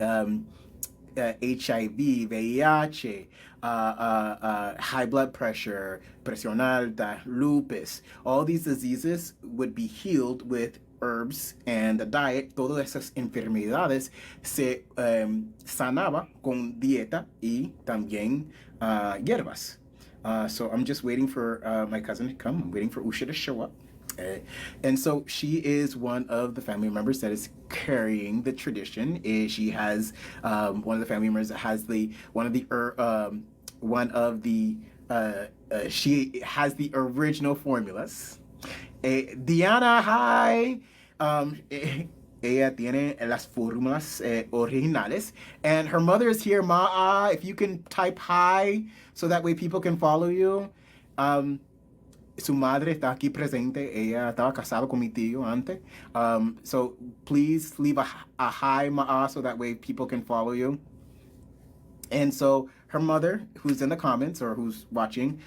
HIV, VIH, high blood pressure, presión alta, lupus. All these diseases would be healed with herbs and the diet. Todas esas enfermedades se sanaba con dieta y también hierbas. So I'm just waiting for my cousin to come. I'm waiting for Usha to show up. And so she is one of the family members that is carrying the tradition. She has one of the family members that has she has the original formulas. Diana, hi. Ella tiene las fórmulas originales, and her mother is here. Ma'a, if you can type hi, so that way people can follow you. Su madre está aquí presente. Ella estaba casada con mi tío antes. So please leave a hi, Ma'a, so that way people can follow you. And so her mother, who's in the comments or who's watching,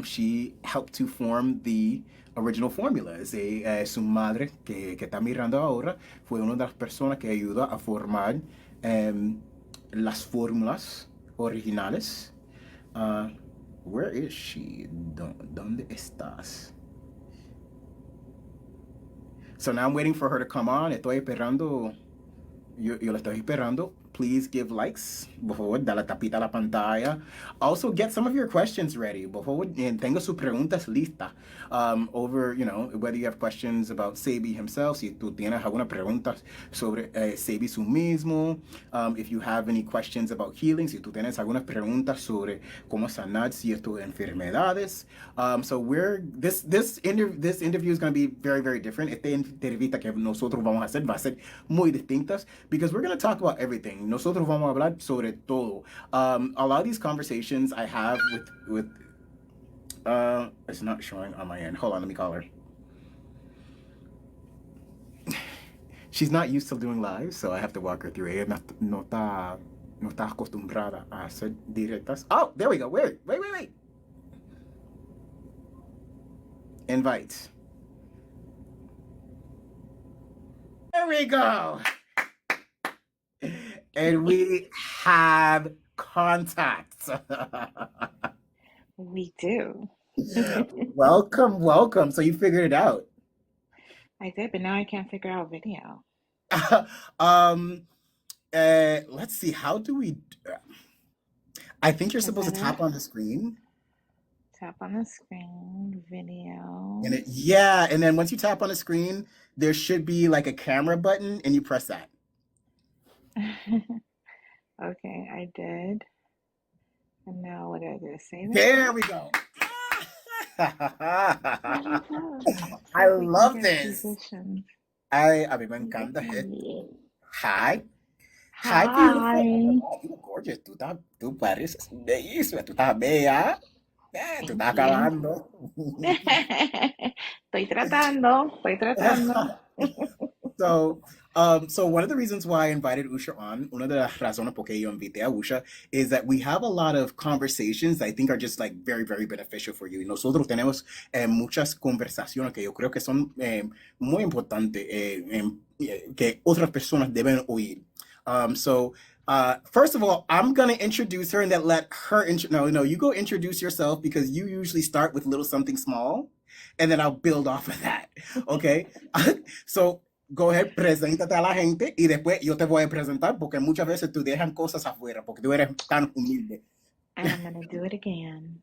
she helped to form the original formulas. Su madre, que está mirando ahora, fue una de las personas que ayudó a formar las fórmulas originales. Where is she? ¿Dónde estás? So now I'm waiting for her to come on. Estoy esperando. Yo la estoy esperando. Please give likes. Por favor, dale tapita a la pantalla. Also, get some of your questions ready. Por favor, tenga sus preguntas listas. Over, whether you have questions about Sebi himself, si tú tienes alguna pregunta sobre Sebi su mismo. If you have any questions about healing, si tú tienes algunas preguntas sobre cómo sanar ciertas enfermedades. So this interview is going to be very, very different. Esta entrevista que nosotros vamos a hacer va a ser muy distintas because we're going to talk about everything. Nosotros vamos a hablar sobre todo. A lot of these conversations I have with it's not showing on my end. Hold on, let me call her. She's not used to doing live, so I have to walk her through. Ella no está acostumbrada a hacer directas. Oh, there we go. Wait. Invite. There we go. And we have contact. We do. Welcome. So you figured it out. I did, but now I can't figure out video. Let's see. How do we? I think you're supposed to tap on the screen. Tap on the screen, video. And then once you tap on the screen, there should be like a camera button, and you press that. Okay, I did. And now what do I do? Save it? There we go. I love this. A mí me encanta. Hi. Hi, beautiful. You're gorgeous. Tú pareces bellísima. Tú estás bella. Tú estás acabando. Estoy tratando. So one of the reasons why I invited Usha on, una de las razones por qué yo invité a Usha, is that we have a lot of conversations that I think are just like very, very beneficial for you. Nosotros tenemos muchas conversaciones que yo creo que son muy importantes que otras personas deben oír. So first of all, I'm going to introduce her and then let her, no, you go introduce yourself because you usually start with little something small and then I'll build off of that. Okay. So go ahead, preséntate a la gente y después yo te voy a presentar porque muchas veces tú dejan cosas afuera porque tú eres tan humilde. And I'm going to do it again.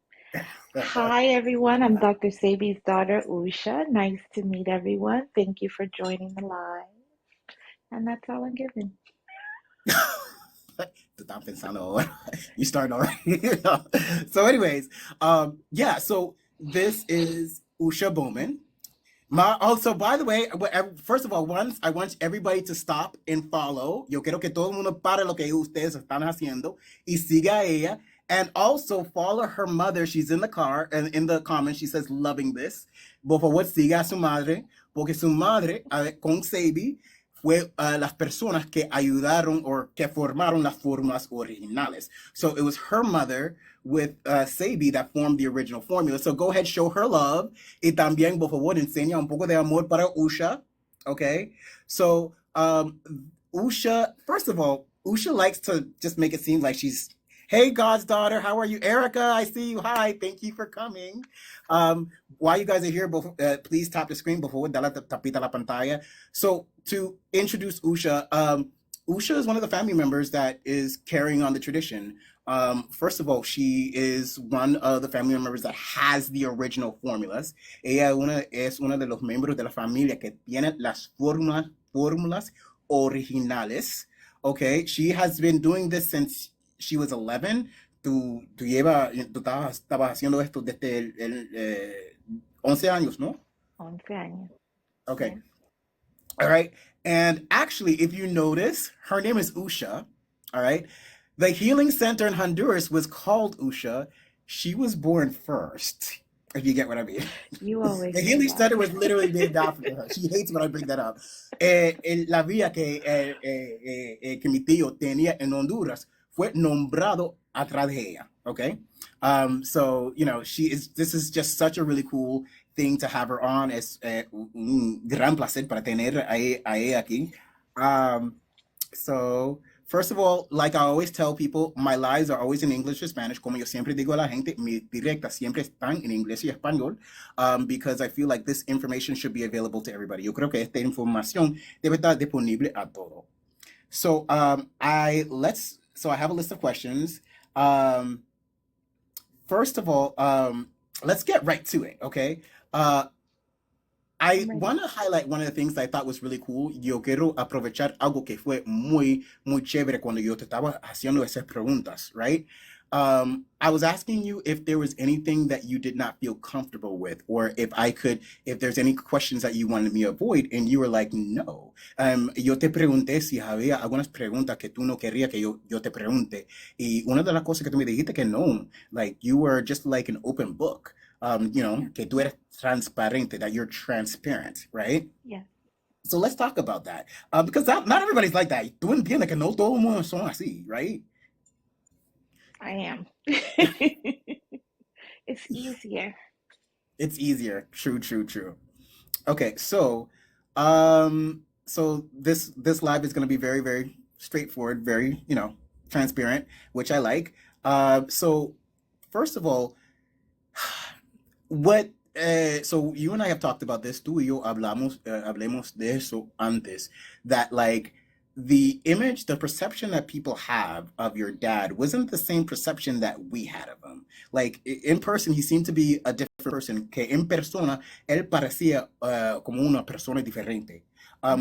Hi, everyone. I'm Dr. Sebi's daughter, Usha. Nice to meet everyone. Thank you for joining the live. And that's all I'm giving. Tú estás pensando ahora. You start already. So anyways, so this is Usha Bowman. Also, by the way, first of all, I want everybody to stop and follow. Yo quiero que todo el mundo pare lo que ustedes están haciendo y siga a ella. And also follow her mother. She's in the car and in the comments she says, loving this. Por favor, siga a su madre, porque su madre, con Sebi, fue las personas que ayudaron or que formaron las formas originales. So it was her mother with Sebi that formed the original formula. So go ahead, show her love. Y también, por favor, enseña un poco de amor para Usha. Okay? So, Usha, first of all, Usha likes to just make it seem like she's, hey, God's daughter, how are you? Erica, I see you. Hi, thank you for coming. While you guys are here, please tap the screen before dala tapita la pantalla. So to introduce Usha, Usha is one of the family members that is carrying on the tradition. First of all, she is one of the family members that has the original formulas. Ella es una de los miembros de la familia que tiene las fórmulas originales. Okay, she has been doing this since she was 11. Tú estabas haciendo esto desde 11 años, ¿no? 11 años. Okay. Yeah. All right. And actually, if you notice, her name is Usha. All right. The healing center in Honduras was called Usha. She was born first, if you get what I mean. You always The say healing that. center was literally named after her. She hates when I bring that up. La vía que mi tío tenía en Honduras fue nombrado atrás de ella. Okay. So, you know, this is just such a really cool thing to have her on. Es un gran placer para tener a ella aquí. So, first of all, like I always tell people, my lives are always in English or Spanish. Como yo siempre digo a la gente, mis directas siempre están en inglés y español, because I feel like this information should be available to everybody. Yo creo que esta información debe estar disponible a todo. So, I have a list of questions. First of all, let's get right to it, okay? I want to highlight one of the things that I thought was really cool. Yo quiero aprovechar algo que fue muy, muy chévere cuando yo te estaba haciendo esas preguntas, right? I was asking you if there was anything that you did not feel comfortable with, or if there's any questions that you wanted me to avoid, and you were like, no. Yo te pregunté si había algunas preguntas que tú no querías que yo te pregunte. Y una de las cosas que tú me dijiste que no, like you were just like an open book. You know, que tú eres transparente, that you're transparent, right? Yeah. So let's talk about that. Because not everybody's like that. Tú entiendes que no todo el mundo son así, right? I am. It's easier. It's easier. True. Okay, so this live is going to be very, very straightforward, very, you know, transparent, which I like. So first of all, so you and I have talked about this, tú y yo hablemos de eso antes, that like the perception that people have of your dad wasn't the same perception that we had of him. Like in person, he seemed to be a different person, que en persona, él parecía como una persona diferente.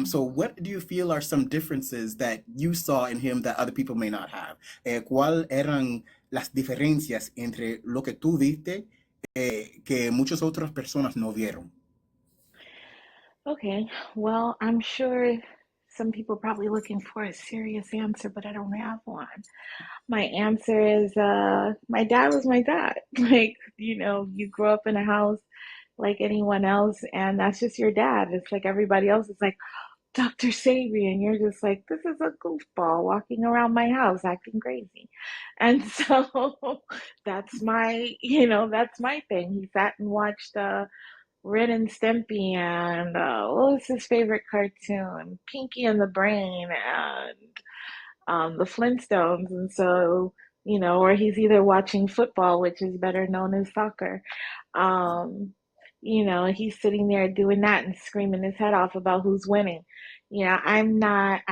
So what do you feel are some differences that you saw in him that other people may not have? ¿Cuál eran las diferencias entre lo que tú viste que muchas otras personas no vieron? Okay, well, I'm sure some people are probably looking for a serious answer, but I don't have one. My answer is my dad was my dad. Like, you know, you grow up in a house like anyone else, and that's just your dad. It's like everybody else is like, Dr. Sebi, and you're just like, this is a goofball walking around my house acting crazy. And so that's that's my thing. He sat and watched Ren and Stimpy and what was his favorite cartoon? Pinky and the Brain and the Flintstones. And so, or he's either watching football, which is better known as soccer. He's sitting there doing that and screaming his head off about who's winning. I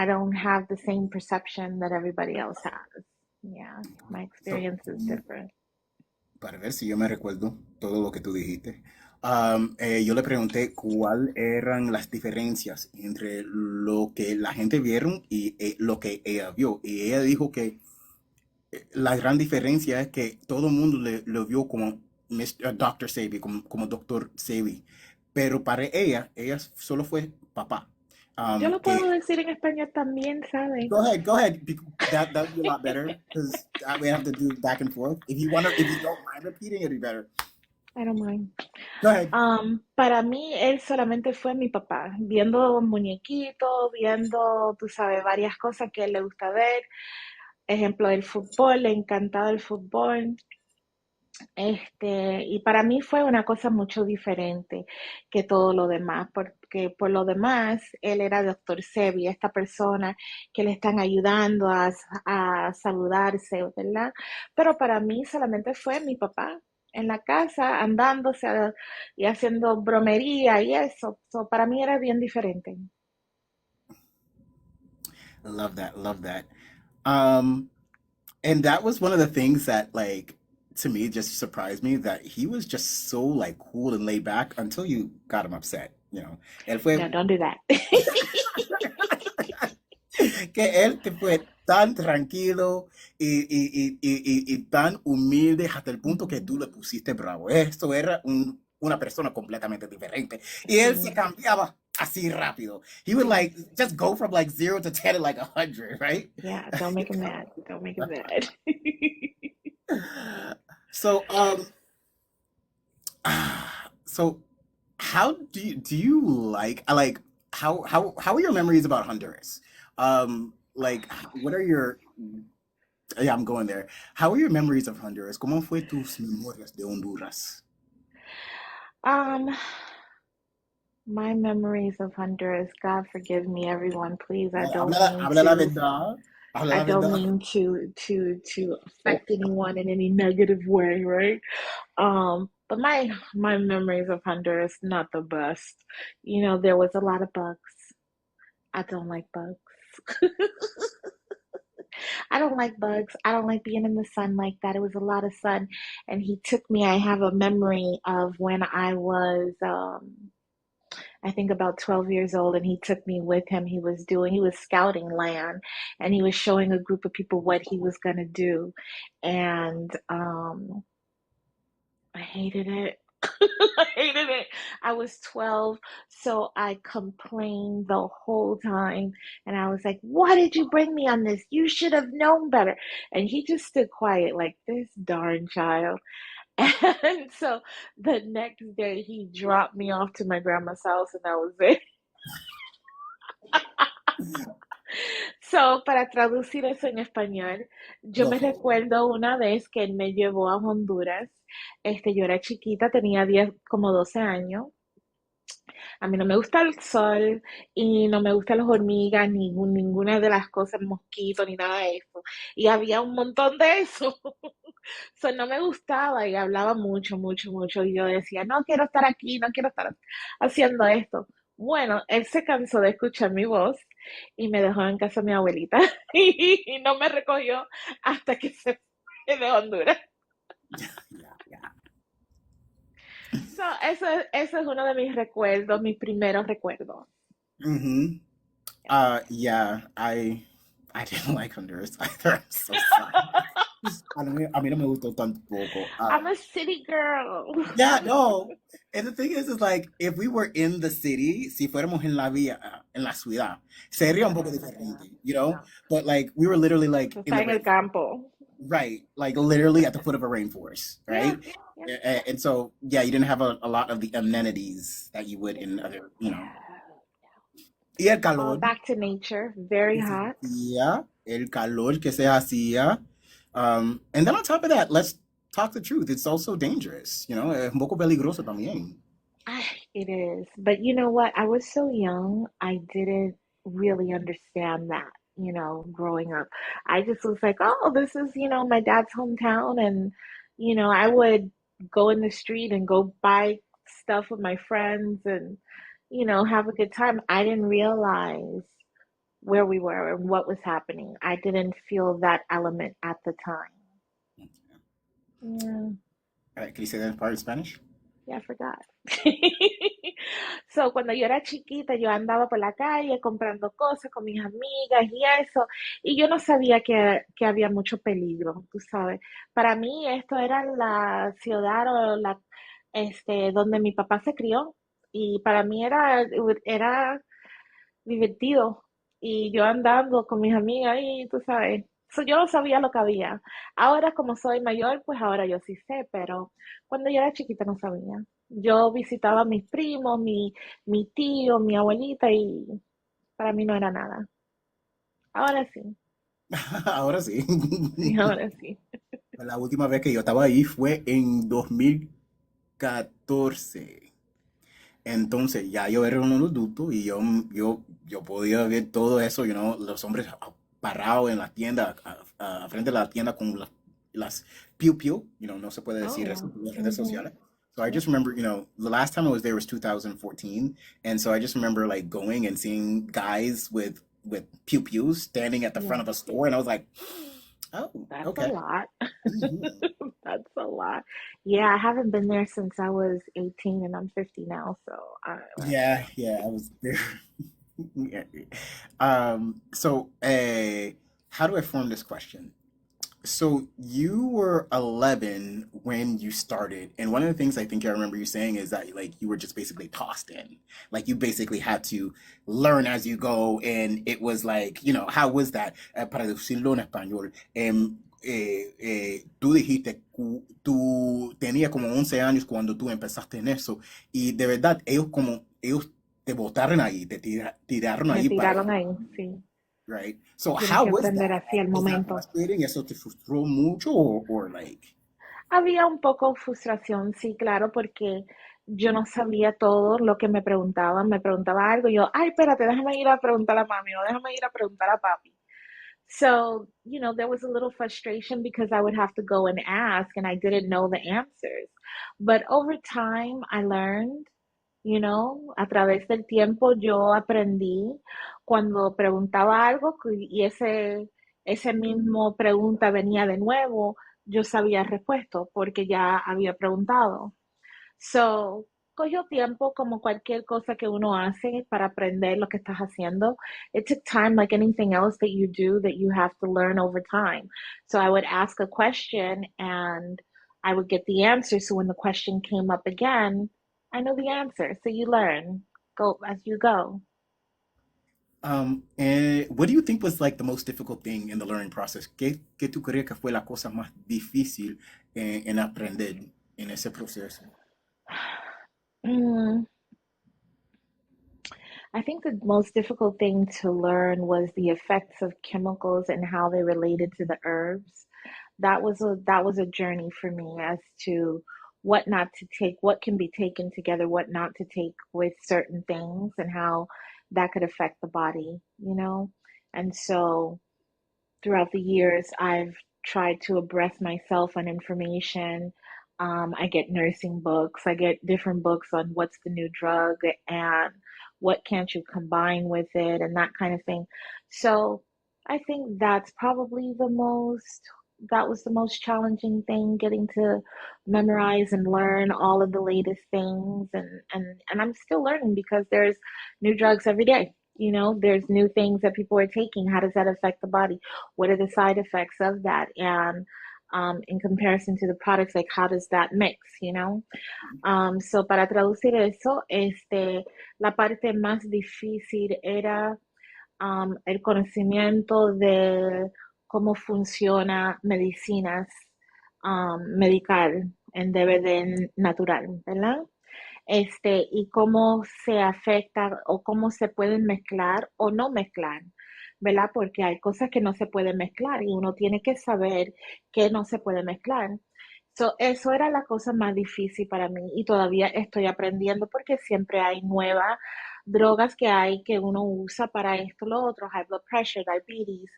don't have the same perception that everybody else has. Yeah, my experience is different. Para ver si yo me recuerdo todo lo que tú dijiste. Yo le pregunté cuáles eran las diferencias entre lo que la gente vieron y lo que ella vio. Y ella dijo que la gran diferencia es que todo el mundo lo vio como Dr. Sebi, como Dr. Sebi. Pero para ella solo fue papá. Yo lo puedo decir en español también, ¿sabes? Go ahead. That would be a lot better because we have to do back and forth. If you don't mind repeating, it'd be better. I don't mind. Go ahead. Para mí, él solamente fue mi papá, viendo muñequitos, viendo, tú sabes, varias cosas que él le gusta ver. Ejemplo, el fútbol, le encantaba el fútbol. Y para mí fue una cosa mucho diferente que todo lo demás, porque por lo demás él era Dr. Sebi, esta persona que le están ayudando a saludarse, ¿verdad? Pero para mí solamente fue mi papá en la casa andándose y haciendo bromería y eso. So, para mí era bien diferente. Love that. Love that. Um, and that was one of the things that, like, to me just surprised me that he was just so like cool and laid back until you got him upset, you know. Él fue No, don't do that. que él te fue tan tranquilo y tan humilde hasta el punto que tú le pusiste bravo. Esto era una persona completamente diferente. Y él se Sí, cambiaba así rápido. He would sí. like just go from like 0 to 10 in like 100, right? Yeah, don't make him mad. Don't make him mad. So, so how do you like I like how are your memories about Honduras? Like what are your yeah, I'm going there. How are your memories of Honduras? ¿Cómo fue tus memorias de Honduras? Um, my memories of Honduras, God forgive me, everyone, please. Habla, habla la verdad. Habla I la don't verdad. mean to affect anyone in any negative way, right? But my memories of Honduras not the best. You know, there was a lot of bugs. I don't like bugs. I don't like bugs. I don't like being in the sun like that. It was a lot of sun, and he took me. I have a memory of when I was I think about 12 years old, and he took me with him. He was scouting land, and he was showing a group of people what he was going to do. And I hated it. I hated it. I was 12, so I complained the whole time. And I was like, why did you bring me on this? You should have known better. And he just stood quiet, like this darn child. And so the next day, he dropped me off to my grandma's house, and that was it. So, para traducir eso en español, yo Por me favor. recuerdo una vez que él me llevó a Honduras. Yo era chiquita, tenía 10, como 12 años. A mí no me gusta el sol y no me gustan las hormigas, ni ninguna de las cosas, mosquitos, ni nada de eso. Y había un montón de eso. So, no me gustaba y hablaba mucho, mucho, mucho. Y yo decía, no quiero estar aquí, no quiero estar haciendo esto. Bueno, él se cansó de escuchar mi voz y me dejó en casa de mi abuelita y no me recogió hasta que se fue de Honduras. Yeah, yeah. So, eso es uno de mis recuerdos, mis primeros recuerdos. Mm-hmm. Yeah, I didn't like Honduras either. I'm so sorry. A mí no me gustó tampoco. I'm a city girl. Yeah, no. And the thing is like, if we were in the city, si fuéramos en la vía, en la ciudad, sería un poco Yeah, diferente, you know? no. But like, we were literally like in Está the en el rain, campo. right? Like literally at the foot of a rainforest, Yeah, right? yeah. And so, yeah, you didn't have a lot of the amenities that you would in other, you know. Y el All calor, back to nature, very que se hot. hacía, el calor que se hacía. And then on top of that, let's talk the truth. It's also dangerous, you know, es un poco peligroso también. It is. But you know what? I was so young, I didn't really understand that, growing up. I just was like, oh, this is, my dad's hometown. And, I would go in the street and go buy stuff with my friends and, have a good time. I didn't realize where we were and what was happening. I didn't feel that element at the time. Yeah. All right, can you say that part in Spanish? Yeah, I forgot. So, cuando yo era chiquita, yo andaba por la calle comprando cosas con mis amigas y eso, y yo no sabía que había mucho peligro, tú sabes. Para mí esto era la ciudad o donde mi papá se crió, y para mí era divertido. Y yo andando con mis amigas y tú sabes, yo no sabía lo que había. Ahora como soy mayor, pues ahora yo sí sé, pero cuando yo era chiquita no sabía. Yo visitaba a mis primos, mi tío, mi abuelita y para mí no era nada. Ahora sí, Ahora sí. sí, ahora sí. La última vez que yo estaba ahí fue en 2014. Entonces ya yo era un adulto y yo podía ver todo eso, los hombres parados en la tienda, frente de la tienda con las piu piu, no se puede Oh decir yeah. eso en las redes Mm-hmm. sociales. So I Yep. just remember, the last time I was there was 2014, and so I just remember like going and seeing guys with pew pews standing at the front Yeah. of a store, and I was like, oh, That's a okay. lot. Mhm. That's a lot. Yeah, I haven't been there since I was 18 and I'm 50 now, so Yeah, yeah, I was there. Yeah. How do I form this question? So you were 11 when you started, and one of the things I think I remember you saying is that like you were just basically tossed in, like you basically had to learn as you go, and it was like, how was that? Para decirlo en español, tú dijiste, tú tenías como 11 años cuando tú empezaste en eso, y de verdad ellos te botaron ahí, tiraron me ahí para tiraron ahí, sí. right? So Tienes how que was aprender that? así al Was that momento. frustrating? ¿Eso te frustró mucho or like? Había un poco frustración, sí, claro, porque yo no sabía todo lo que me preguntaban. Me preguntaba algo, y yo, ay, espérate, déjame ir a preguntar a mami o déjame ir a preguntar a papi. So, there was a little frustration because I would have to go and ask and I didn't know the answers. But over time, I learned, a través del tiempo yo aprendí cuando preguntaba algo y ese mismo pregunta venía de nuevo, yo sabía la respuesta porque ya había preguntado. So, cogió tiempo como cualquier cosa que uno hace para aprender lo que estás haciendo. It took time like anything else that you do that you have to learn over time. So I would ask a question and I would get the answer. So when the question came up again, I know the answer. So you learn, go as you go. And what do you think was like the most difficult thing in the learning process? ¿Qué tú crees que fue la cosa más difícil en aprender en ese proceso? Mm, I think the most difficult thing to learn was the effects of chemicals and how they related to the herbs. That was a journey for me as to what not to take, what can be taken together, what not to take with certain things, and how that could affect the body. And so throughout the years, I've tried to abreast myself on information. I get nursing books, I get different books on what's the new drug and what can't you combine with it and that kind of thing. So I think that was the most challenging thing, getting to memorize and learn all of the latest things, and I'm still learning because there's new drugs every day. There's new things that people are taking. How does that affect the body? What are the side effects of that? And in comparison to the products, like how does that mix? So para traducir eso, la parte más difícil era el conocimiento de cómo funciona medicinas medical en DVD natural, ¿verdad? Y cómo se afecta o cómo se pueden mezclar o no mezclar, ¿verdad? Porque hay cosas que no se pueden mezclar y uno tiene que saber qué no se puede mezclar. So, eso era la cosa más difícil para mí y todavía estoy aprendiendo porque siempre hay nuevas drogas que hay que uno usa para esto, lo otro, high blood pressure, diabetes,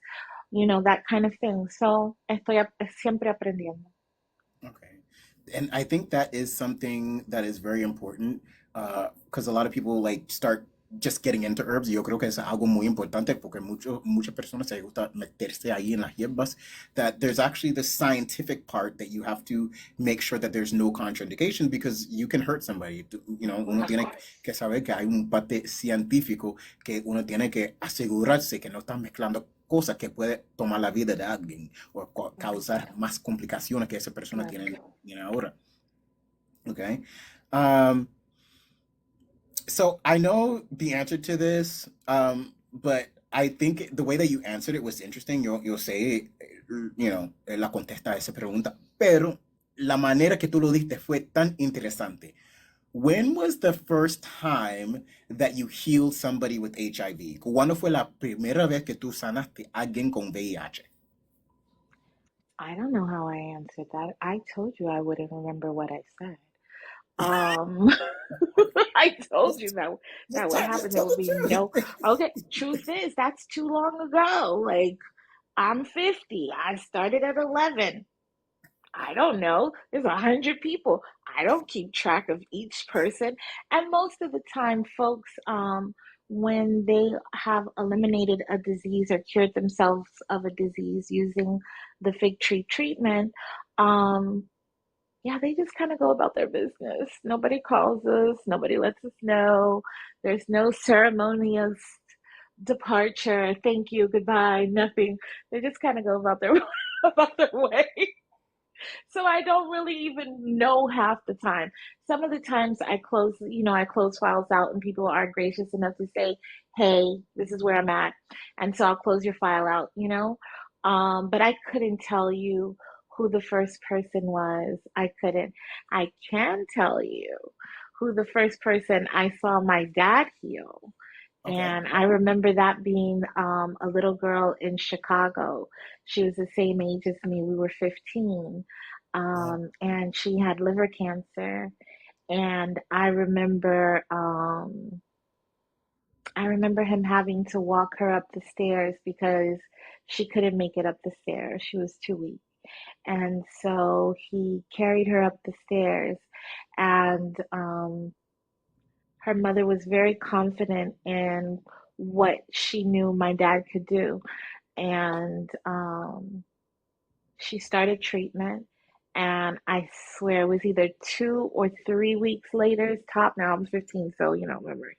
that kind of thing. So, estoy siempre aprendiendo. Okay. And I think that is something that is very important because a lot of people like start just getting into herbs. Y yo creo que es algo muy importante porque muchas personas se gusta meterse ahí en las hierbas. That there's actually the scientific part that you have to make sure that there's no contraindications because you can hurt somebody. Uno Of tiene course. que saber que hay un parte científico que uno tiene que asegurarse que no están mezclando cosas que puede tomar la vida de alguien o causar Claro, más complicaciones que esa persona claro. tiene ahora. Okay. Um, so I know the answer to this, but I think the way that you answered it was interesting. Yo sé, la contesta a esa pregunta, pero la manera que tú lo diste fue tan interesante. When was the first time that you healed somebody with HIV? ¿Cuándo fue la primera vez que tú sanaste a alguien con VIH? I don't know how I answered that. I told you I wouldn't remember what I said. Um, I told you that that would happen. There would Told be you. no. Okay, truth is, that's too long ago. Like, I'm 50. I started at 11. I don't know. There's 100 people. I don't keep track of each person. And most of the time, folks, when they have eliminated a disease or cured themselves of a disease using the fig tree treatment, um, yeah, they just kind of go about their business. Nobody calls us, nobody lets us know. There's no ceremonious departure, thank you, goodbye, nothing. They just kind of go about their about their way. So I don't really even know half the time. Some of the times I close files out and people are gracious enough to say, hey, this is where I'm at. And so I'll close your file out. But I couldn't tell you who the first person was. I couldn't. I can tell you who the first person I saw my dad heal. Okay. And I remember that being a little girl in Chicago. She was the same age as me. We were 15. And she had liver cancer. And I remember him having to walk her up the stairs because she couldn't make it up the stairs. She was too weak. And so he carried her up the stairs, and her mother was very confident in what she knew my dad could do. And she started treatment. And I swear it was either 2 or 3 weeks later, top. Now I'm 15, so memory.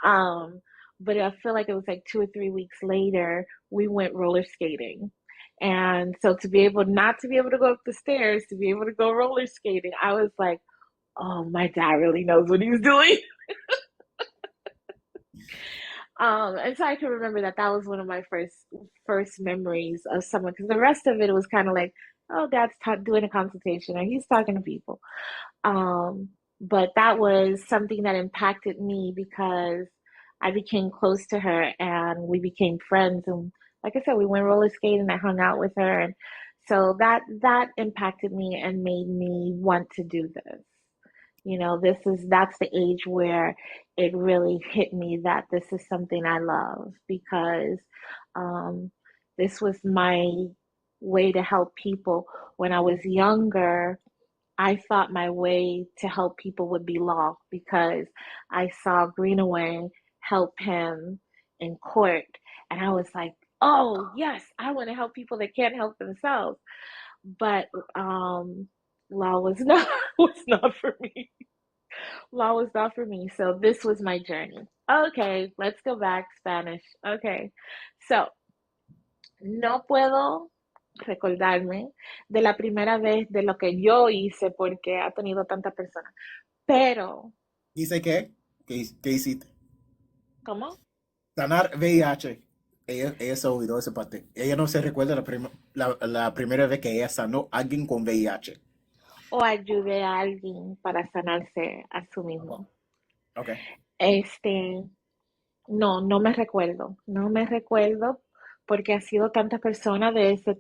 Um, but I feel like it was like 2 or 3 weeks later, we went roller skating. And so to be able not to be able to go up the stairs, to be able to go roller skating, I was like, oh, my dad really knows what he's doing. And so I can remember that was one of my first memories of someone, because the rest of it was kind of like, oh, dad's doing a consultation or he's talking to people. Um, but that was something that impacted me because I became close to her and we became friends. And like I said, we went roller skating. I hung out with her, and so that impacted me and made me want to do this. That's the age where it really hit me that this is something I love, because um, this was my way to help people. When I was younger, I thought my way to help people would be law, because I saw Greenaway help him in court, and I was like, oh yes, I want to help people that can't help themselves. But law was not was not for me. Law was not for me. So this was my journey. Okay, let's go back. Spanish. Okay. So, no puedo recordarme de la primera vez de lo que yo hice porque ha tenido tantas personas. Pero, ¿Dice qué? ¿Qué hiciste? ¿cómo? Sanar VIH. Ella se olvidó esa parte. Ella no se recuerda la primera vez que ella sanó a alguien con VIH. O ayudé a alguien para sanarse a sí Oh, mismo. okay. Este, no, no me recuerdo. No me recuerdo porque ha sido tantas personas de ese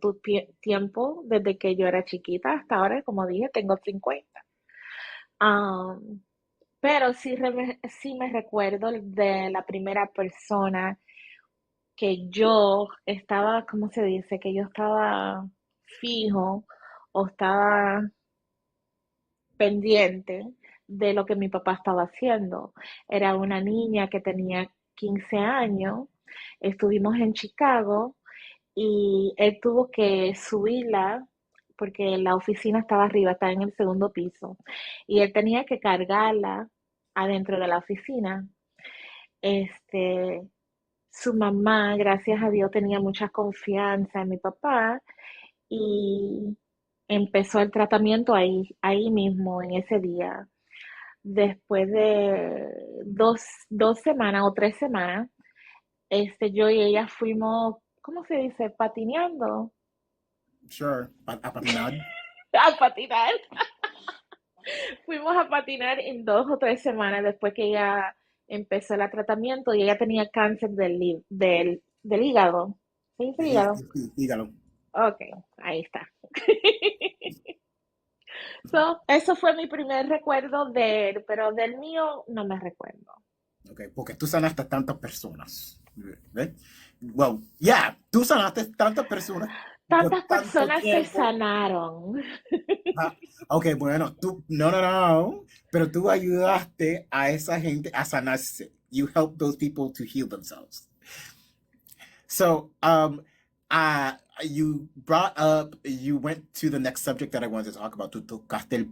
tiempo, desde que yo era chiquita hasta ahora, como dije, tengo 50. Am, pero sí me recuerdo de la primera persona que yo estaba, ¿cómo se dice? Que yo estaba fijo o estaba pendiente de lo que mi papá estaba haciendo. Era una niña que tenía 15 años, estuvimos en Chicago y él tuvo que subirla porque la oficina estaba arriba, estaba en el segundo piso, y él tenía que cargarla adentro de la oficina. Este, su mamá, gracias a Dios, tenía mucha confianza en mi papá y empezó el tratamiento ahí mismo, en ese día. Después de dos semanas o 3 semanas, yo y ella fuimos, ¿cómo se dice? Patineando. Sure. A patinar. A patinar. Fuimos a patinar en 2 o 3 semanas después que ella empezó el tratamiento, y ella tenía cáncer del hígado. ¿Sí dice hígado? Dígalo. Ok, ahí está. So, eso fue mi primer recuerdo de él, pero del mío no me recuerdo. Okay, porque tú sanaste tantas personas. ¿Ves? Well, yeah, tú sanaste tantas personas por Tantas tanto personas se tiempo. sanaron. Ah, ok, bueno, no, pero tú ayudaste a esa gente a sanarse. You helped those people to heal themselves. So, you brought up, you went to the next subject that I wanted to talk about. Tú tocaste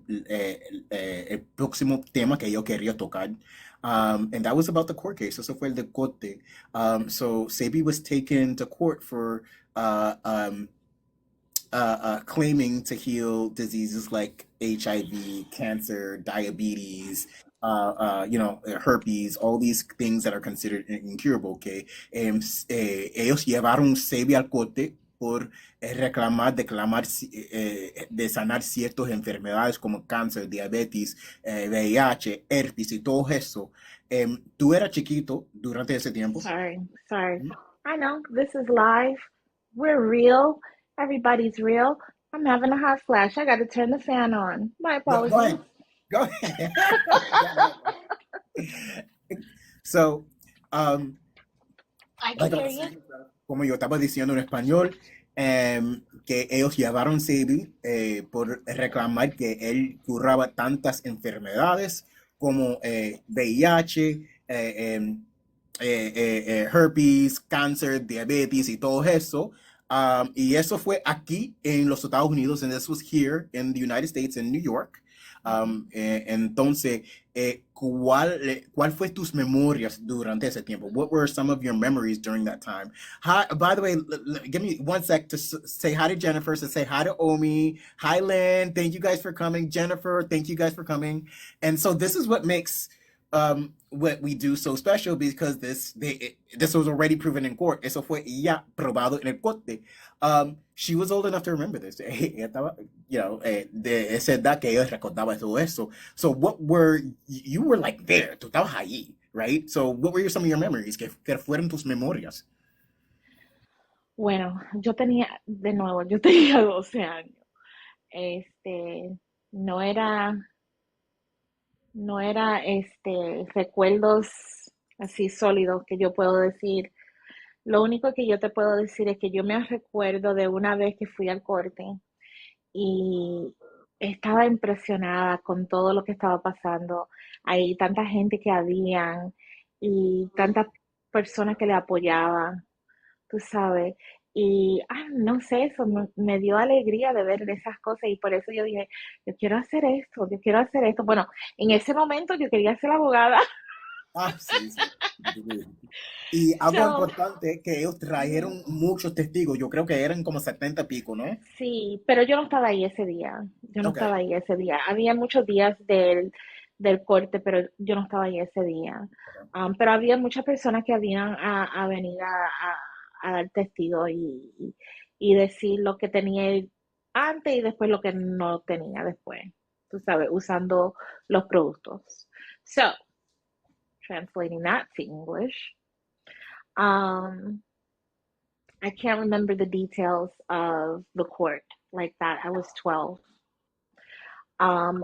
el próximo tema que yo quería tocar. And that was about the court case. Eso fue el de corte. So Sebi was taken to court for uh, um, claiming to heal diseases like HIV, cancer, diabetes, herpes, all these things that are considered incurable, que ellos llevaron Sebi al corte por de sanar ciertas enfermedades como cáncer, diabetes, VIH, herpes y todo eso. Tú eras chiquito durante ese tiempo. Sorry. I know this is live. We're real. Everybody's real. I'm having a hot flash. I got to turn the fan on. My Go apologies. ahead. Go ahead. Go ahead. So, um, I can like I hear was you. saying, como yo estaba diciendo en español, que ellos llevaron Sebi por reclamar que él curaba tantas enfermedades como VIH, herpes, cáncer, diabetes y todo eso. Y eso fue aquí en los Estados Unidos, and this was here in the United States, in New York. Entonces, ¿cuál fue tus memorias durante ese tiempo? What were some of your memories during that time? Hi, by the way, give me one sec to say hi to Jennifer, to say hi to Omi. Hi, Lynn. Thank you guys for coming. Jennifer, thank you guys for coming. And so this is what makes what we do so special, because this was already proven in court. Eso fue ya probado en el corte. She was old enough to remember this. Ella estaba, de esa edad que ella recordaba todo eso. So you were like there, tú estabas allí, right? So what were some of your memories? Que fueron tus memorias? Bueno, yo tenía 12 años. Este, no era, no era, recuerdos así sólidos que yo puedo decir. Lo único que yo te puedo decir es que yo me recuerdo de una vez que fui al corte y estaba impresionada con todo lo que estaba pasando. Hay tanta gente que habían y tantas personas que le apoyaban, tú sabes. Y no sé, eso me dio alegría de ver esas cosas y por eso yo dije, yo quiero hacer esto, yo quiero hacer esto. Bueno, en ese momento yo quería ser abogada. Ah, sí, sí. Y algo So, importante, que ellos trajeron muchos testigos. Yo creo que eran como 70 y pico, ¿no? sí, pero yo no estaba ahí ese día. Yo no Ok. estaba ahí ese día. Había muchos días del corte, pero yo no estaba ahí ese día. Pero había muchas personas que habían a venir a dar testigo y decir lo que tenía antes y después lo que no tenía después. Tú sabes, usando los productos. So, translating that to English. Um, I can't remember the details of the court like that. I was 12.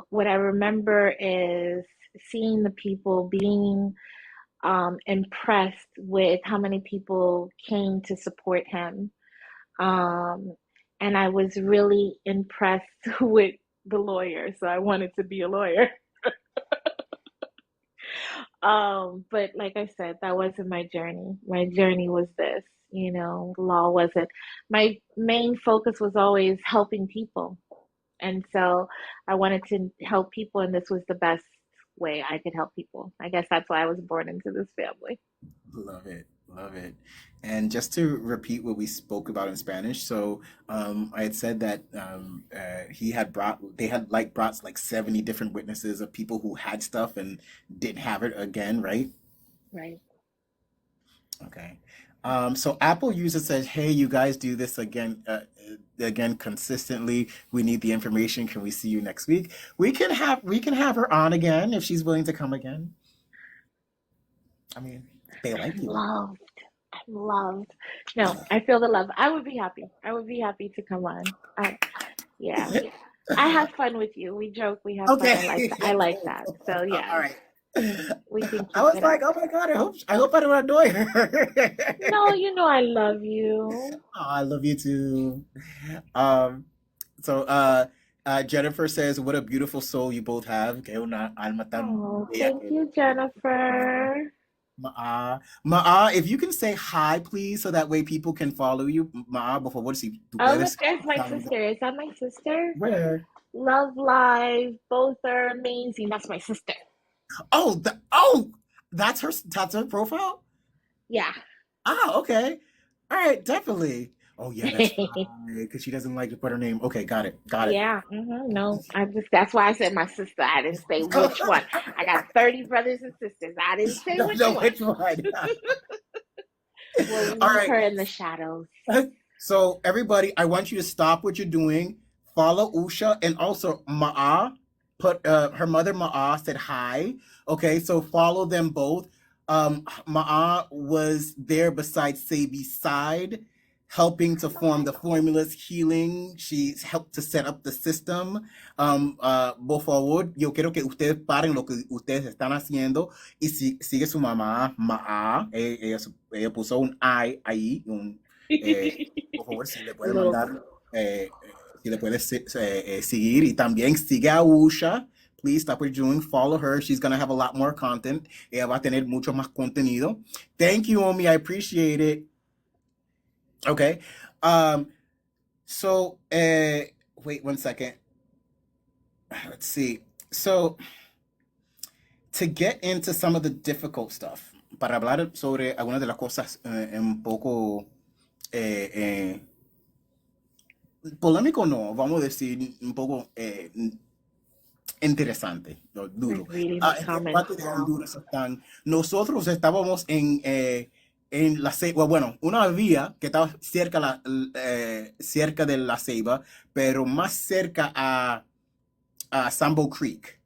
What I remember is seeing the people being impressed with how many people came to support him. Um, and I was really impressed with the lawyer, so I wanted to be a lawyer. But like I said, that wasn't my journey. My journey was this, law wasn't. My main focus was always helping people. And so I wanted to help people, and this was the best way I could help people. I guess that's why I was born into this family. Love it. Love it. And just to repeat what we spoke about in Spanish, so I had said that they had like brought like 70 different witnesses of people who had stuff and didn't have it again, right? Right. Okay. So Apple user says, "Hey, you guys do this again consistently. We need the information. Can we see you next week? We can have her on again if she's willing to come again. I mean, they like you. Loved. Love. No, I feel the love. I would be happy. I would be happy to come on. Yeah. I have fun with you. We joke, we have fun. Okay. I like that. I like that. So All yes, right. we can I keep was it like, up. oh my God, I hope I don't annoy her. No, you know I love you. Oh, I love you too. Um, so Jennifer says, what a beautiful soul you both have. Que una alma tan Oh, bella thank you, Jennifer. Ma'a, if you can say hi, please, so that way people can follow you. Ma'a, por favor, si tú Oh, look, puedes. there's my sister. Is that my sister? Where? Love Live. Both are amazing. That's my sister. Oh, that's her profile? Yeah. Ah, okay. All right, definitely. Oh yeah, that's right. Because she doesn't like to put her name. Okay, got it. Got it. Yeah, no, that's why I said my sister. I didn't say which one. I got 30 brothers and sisters. I didn't say No, which no, one. which one? We'll All leave right. her in the shadows. So everybody, I want you to stop what you're doing. Follow Usha and also Ma'a. Put her mother Ma'a said hi. Okay, so follow them both. Ma'a was there beside Sebi's side, helping to form the formulas, healing. She's helped to set up the system. Por favor, yo quiero que ustedes paren lo que ustedes están haciendo y sigue su mamá, Ma'a. Ella puso un I ahí, por favor, si le puede Little mandar, si le puede seguir y también sigue a Usha. Please stop what you're doing. Follow her. She's going to have a lot more content. Ella va a tener mucho más contenido. Thank you, Omi. I appreciate it. Okay. So, wait 1 second. Let's see. So, to get into some of the difficult stuff, para hablar sobre algunas de las cosas un poco polémico, no, vamos a decir un poco interesante, duro. reading the ¿En qué comments parte de now. Honduras están? Nosotros estábamos en la Ceiba, bueno, una vía que estaba cerca de la Ceiba, pero más cerca a Sambo Creek.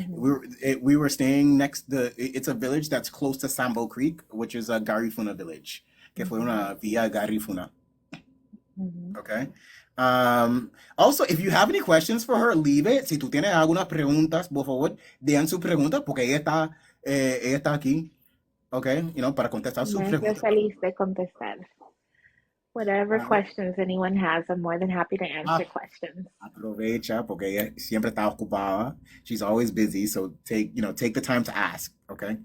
We were staying next it's a village that's close to Sambo Creek, which is a Garifuna village, que fue una vía Garifuna. Okay. Also, if you have any questions for her, leave it. Si tú tienes algunas preguntas, por favor, dejan sus preguntas porque ella está aquí, okay, para contestar sus Yo preguntas. feliz de contestar. Whatever questions anyone has, I'm more than happy to answer questions. Aprovecha porque ella siempre está ocupada. She's always busy, so take the time to ask, okay?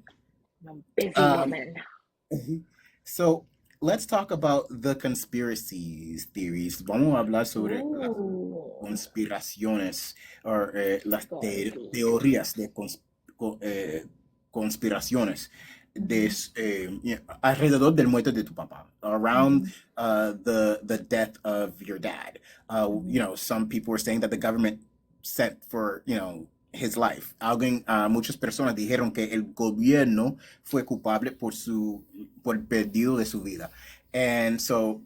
I'm a busy woman. So, let's talk about the conspiracies theories. Vamos a hablar sobre las conspiraciones o las teorías de conspiraciones alrededor del muerte de tu papá, around the death of your dad. Some people were saying that the government sent for, his life. Muchas personas dijeron que el gobierno fue culpable por el perdido de su vida. And so,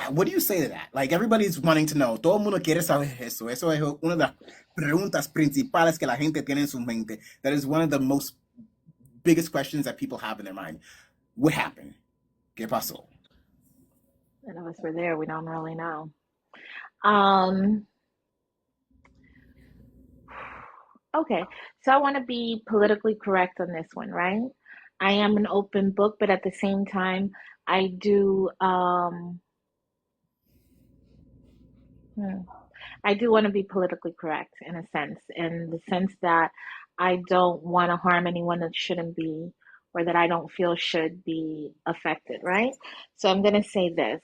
what do you say to that? Like, everybody's wanting to know. Todo el mundo quiere saber eso. Eso es una de las preguntas principales que la gente tiene en su mente. That is one of the most biggest questions that people have in their mind. What happened? ¿Qué pasó? None of us were there. We don't really know. Okay, so I want to be politically correct on this one, right? I am an open book, but at the same time, I do I do want to be politically correct in the sense that I don't want to harm anyone that shouldn't be, or that I don't feel should be affected, right? So I'm going to say this.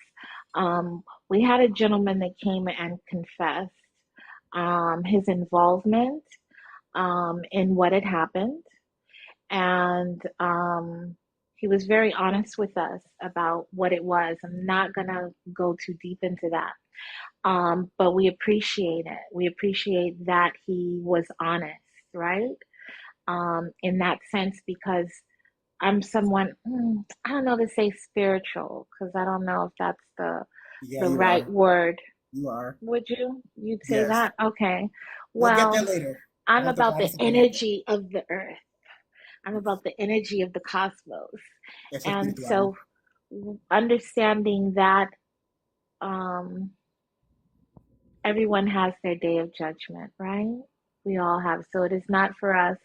We had a gentleman that came and confessed his involvement in what had happened. And he was very honest with us about what it was. I'm not going to go too deep into that. But we appreciate it. We appreciate that he was honest, right? In that sense, because I'm someone, I don't know to say spiritual, because I don't know if that's the right word. You are. Would you? You'd say Yes. that? Okay. We'll get Well, there later. I'm about the energy of the earth. I'm about the energy of the cosmos. And so understanding that um, everyone has their day of judgment, right? We all have. So it is not for us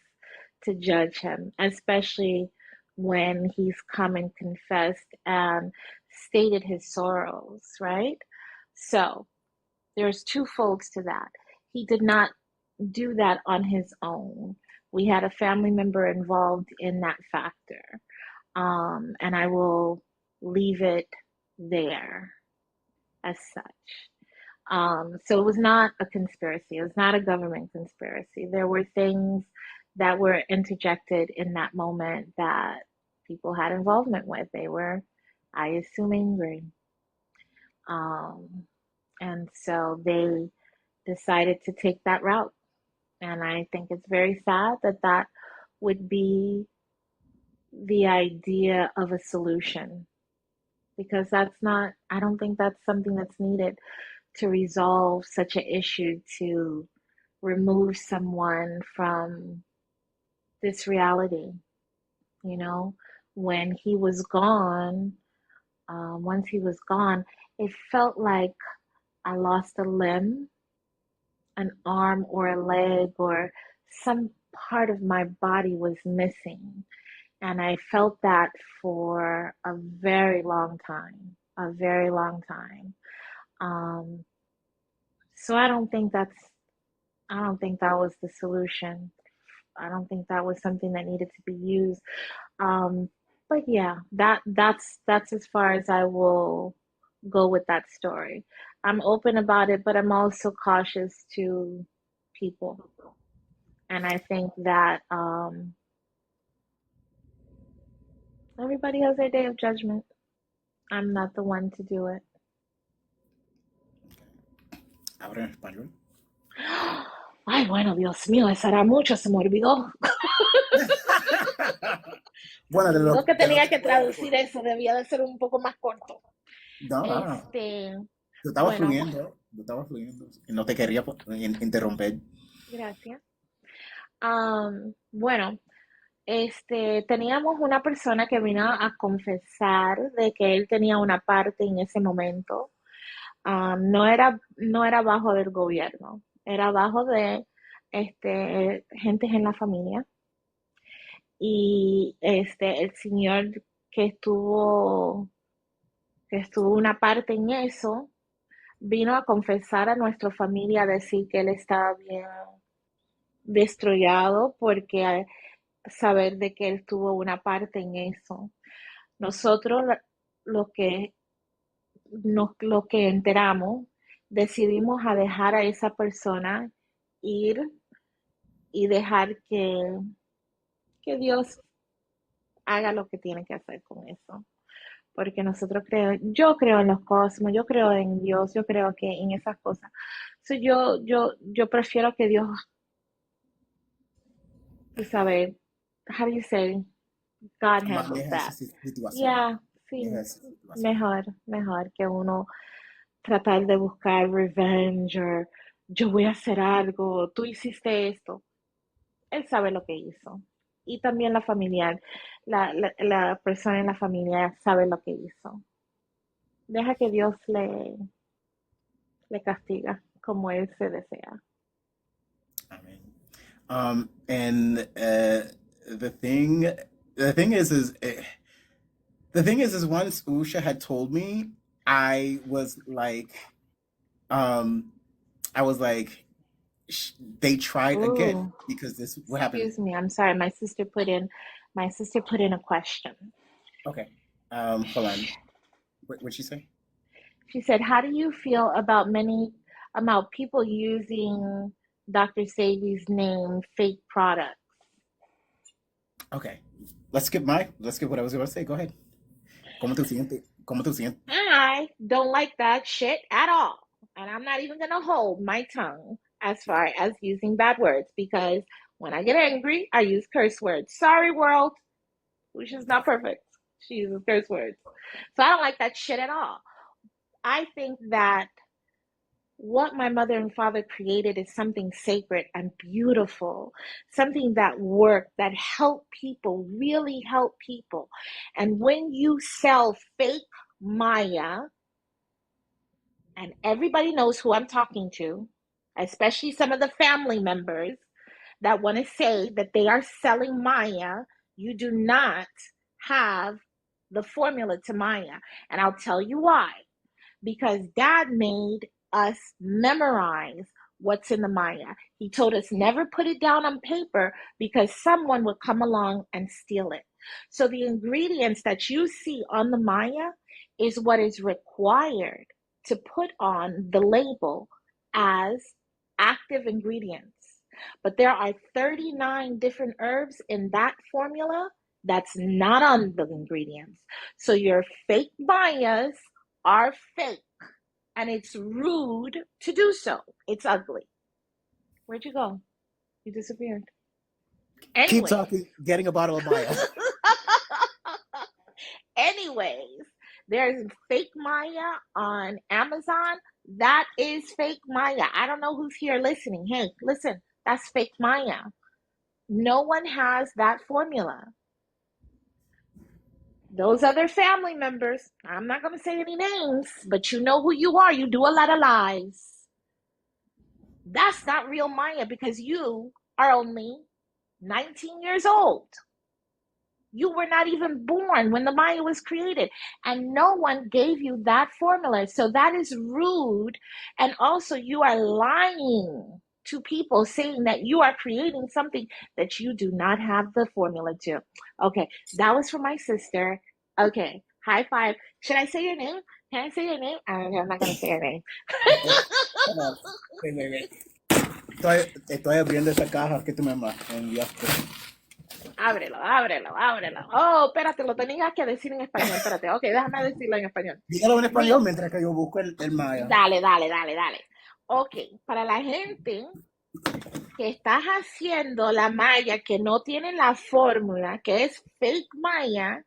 to judge him, especially when he's come and confessed and stated his sorrows, right? So there's two folds to that. He did not do that on his own. We had a family member involved in that factor. And I will leave it there as such. So it was not a conspiracy. It was not a government conspiracy. There were things that were interjected in that moment that people had involvement with. They were, I assume, angry. Um, and so they decided to take that route. And I think it's very sad that that would be the idea of a solution because that's not, I don't think that's something that's needed to resolve such an issue, to remove someone from this reality. You know, when he was gone, once he was gone, it felt like I lost a limb, an arm, or a leg, or some part of my body was missing. And I felt that for a very long time, a very long time. Um, so I don't think that was the solution. I don't think that was something that needed to be used. Um, but yeah, that's as far as I will go with that story. I'm open about it, but I'm also cautious to people. And I think that everybody has their day of judgment. I'm not the one to do it. Ahora en español. Ay, bueno, Dios mío, esa era mucho, se me olvidó. Se Bueno, me olvidó que de lo tenía que que pueda traducir recordar. eso, debía de ser un poco más corto. No, no. Este, Yo estaba bueno, fluyendo. Yo estaba fluyendo. Y no te quería interrumpir. gracias. Bueno, teníamos una persona que vino a confesar de que él tenía una parte en ese momento. No era bajo del gobierno, era bajo de gentes en la familia. Y el señor que estuvo, que estuvo una parte en eso, vino a confesar a nuestra familia, a decir que él estaba bien destroyado porque saber de que él tuvo una parte en eso. Nosotros lo que, lo que enteramos, decidimos a dejar a esa persona ir y dejar que Dios haga lo que tiene que hacer con eso. Porque nosotros yo creo en los cosmos, yo creo en Dios, yo creo que en esas cosas. So, yo prefiero que Dios, tú sabes, how do you say, God handles Maneja esa that. situación. Yeah, Maneja sí, esa situación. mejor que uno tratar de buscar revenge o yo voy a hacer algo, tú hiciste esto. Él sabe lo que hizo. Y también la familiar, la persona en la familia sabe lo que hizo. Deja que Dios le castiga como él se desea. Amen. And the thing, the thing is, the thing is once Usha had told me, I was like, um, I was like, they tried again Ooh, because this what happened. excuse me. I'm sorry. My sister put in a question. Okay, hold on. What'd she say? She said, "How do you feel about about people using Dr. Sebi's name fake products?" Okay, let's skip what I was going to say. Go ahead. ¿Cómo te sientes? ¿Cómo te sientes? I don't like that shit at all. And I'm not even going to hold my tongue as far as using bad words because when I get angry, I use curse words. Sorry, world. Which is not perfect. She uses curse words. So I don't like that shit at all. I think that what my mother and father created is something sacred and beautiful, something that worked, that helped people, really helped people. And when you sell fake Maya, and everybody knows who I'm talking to, especially some of the family members that want to say that they are selling Maya, you do not have the formula to Maya. And I'll tell you why. Because Dad made us memorize what's in the Maya. He told us never put it down on paper because someone would come along and steal it. So the ingredients that you see on the Maya is what is required to put on the label as active ingredients. But there are 39 different herbs in that formula that's not on the ingredients. So your fake Mayas are fake, and it's rude to do so. It's ugly. Where'd you go? You disappeared. Keep Anyways. talking. Getting a bottle of Maya. Anyways, there's fake Maya on Amazon. That is fake Maya. I don't know who's here listening. Hey, listen, that's fake Maya. No one has that formula. Those other family members, I'm not going to say any names, but you know who you are. You do a lot of lies. That's not real Maya because you are only 19 years old. You were not even born when the Maya was created, and no one gave you that formula. So that is rude. And also, you are lying to people saying that you are creating something that you do not have the formula to. Okay, that was for my sister. Okay, high five. Should I say your name? Can I say your name? I'm not going to say your name. Hold on. Wait. Estoy abriendo esa caja que tú me enviaste. Ábrelo. Oh, espérate, lo tenías que decir en español. Espérate, ok, déjame decirlo en español. Dígalo en Read. español mientras que yo busco el Maya. Dale. Ok, para la gente que estás haciendo la malla que no tiene la fórmula, que es fake malla,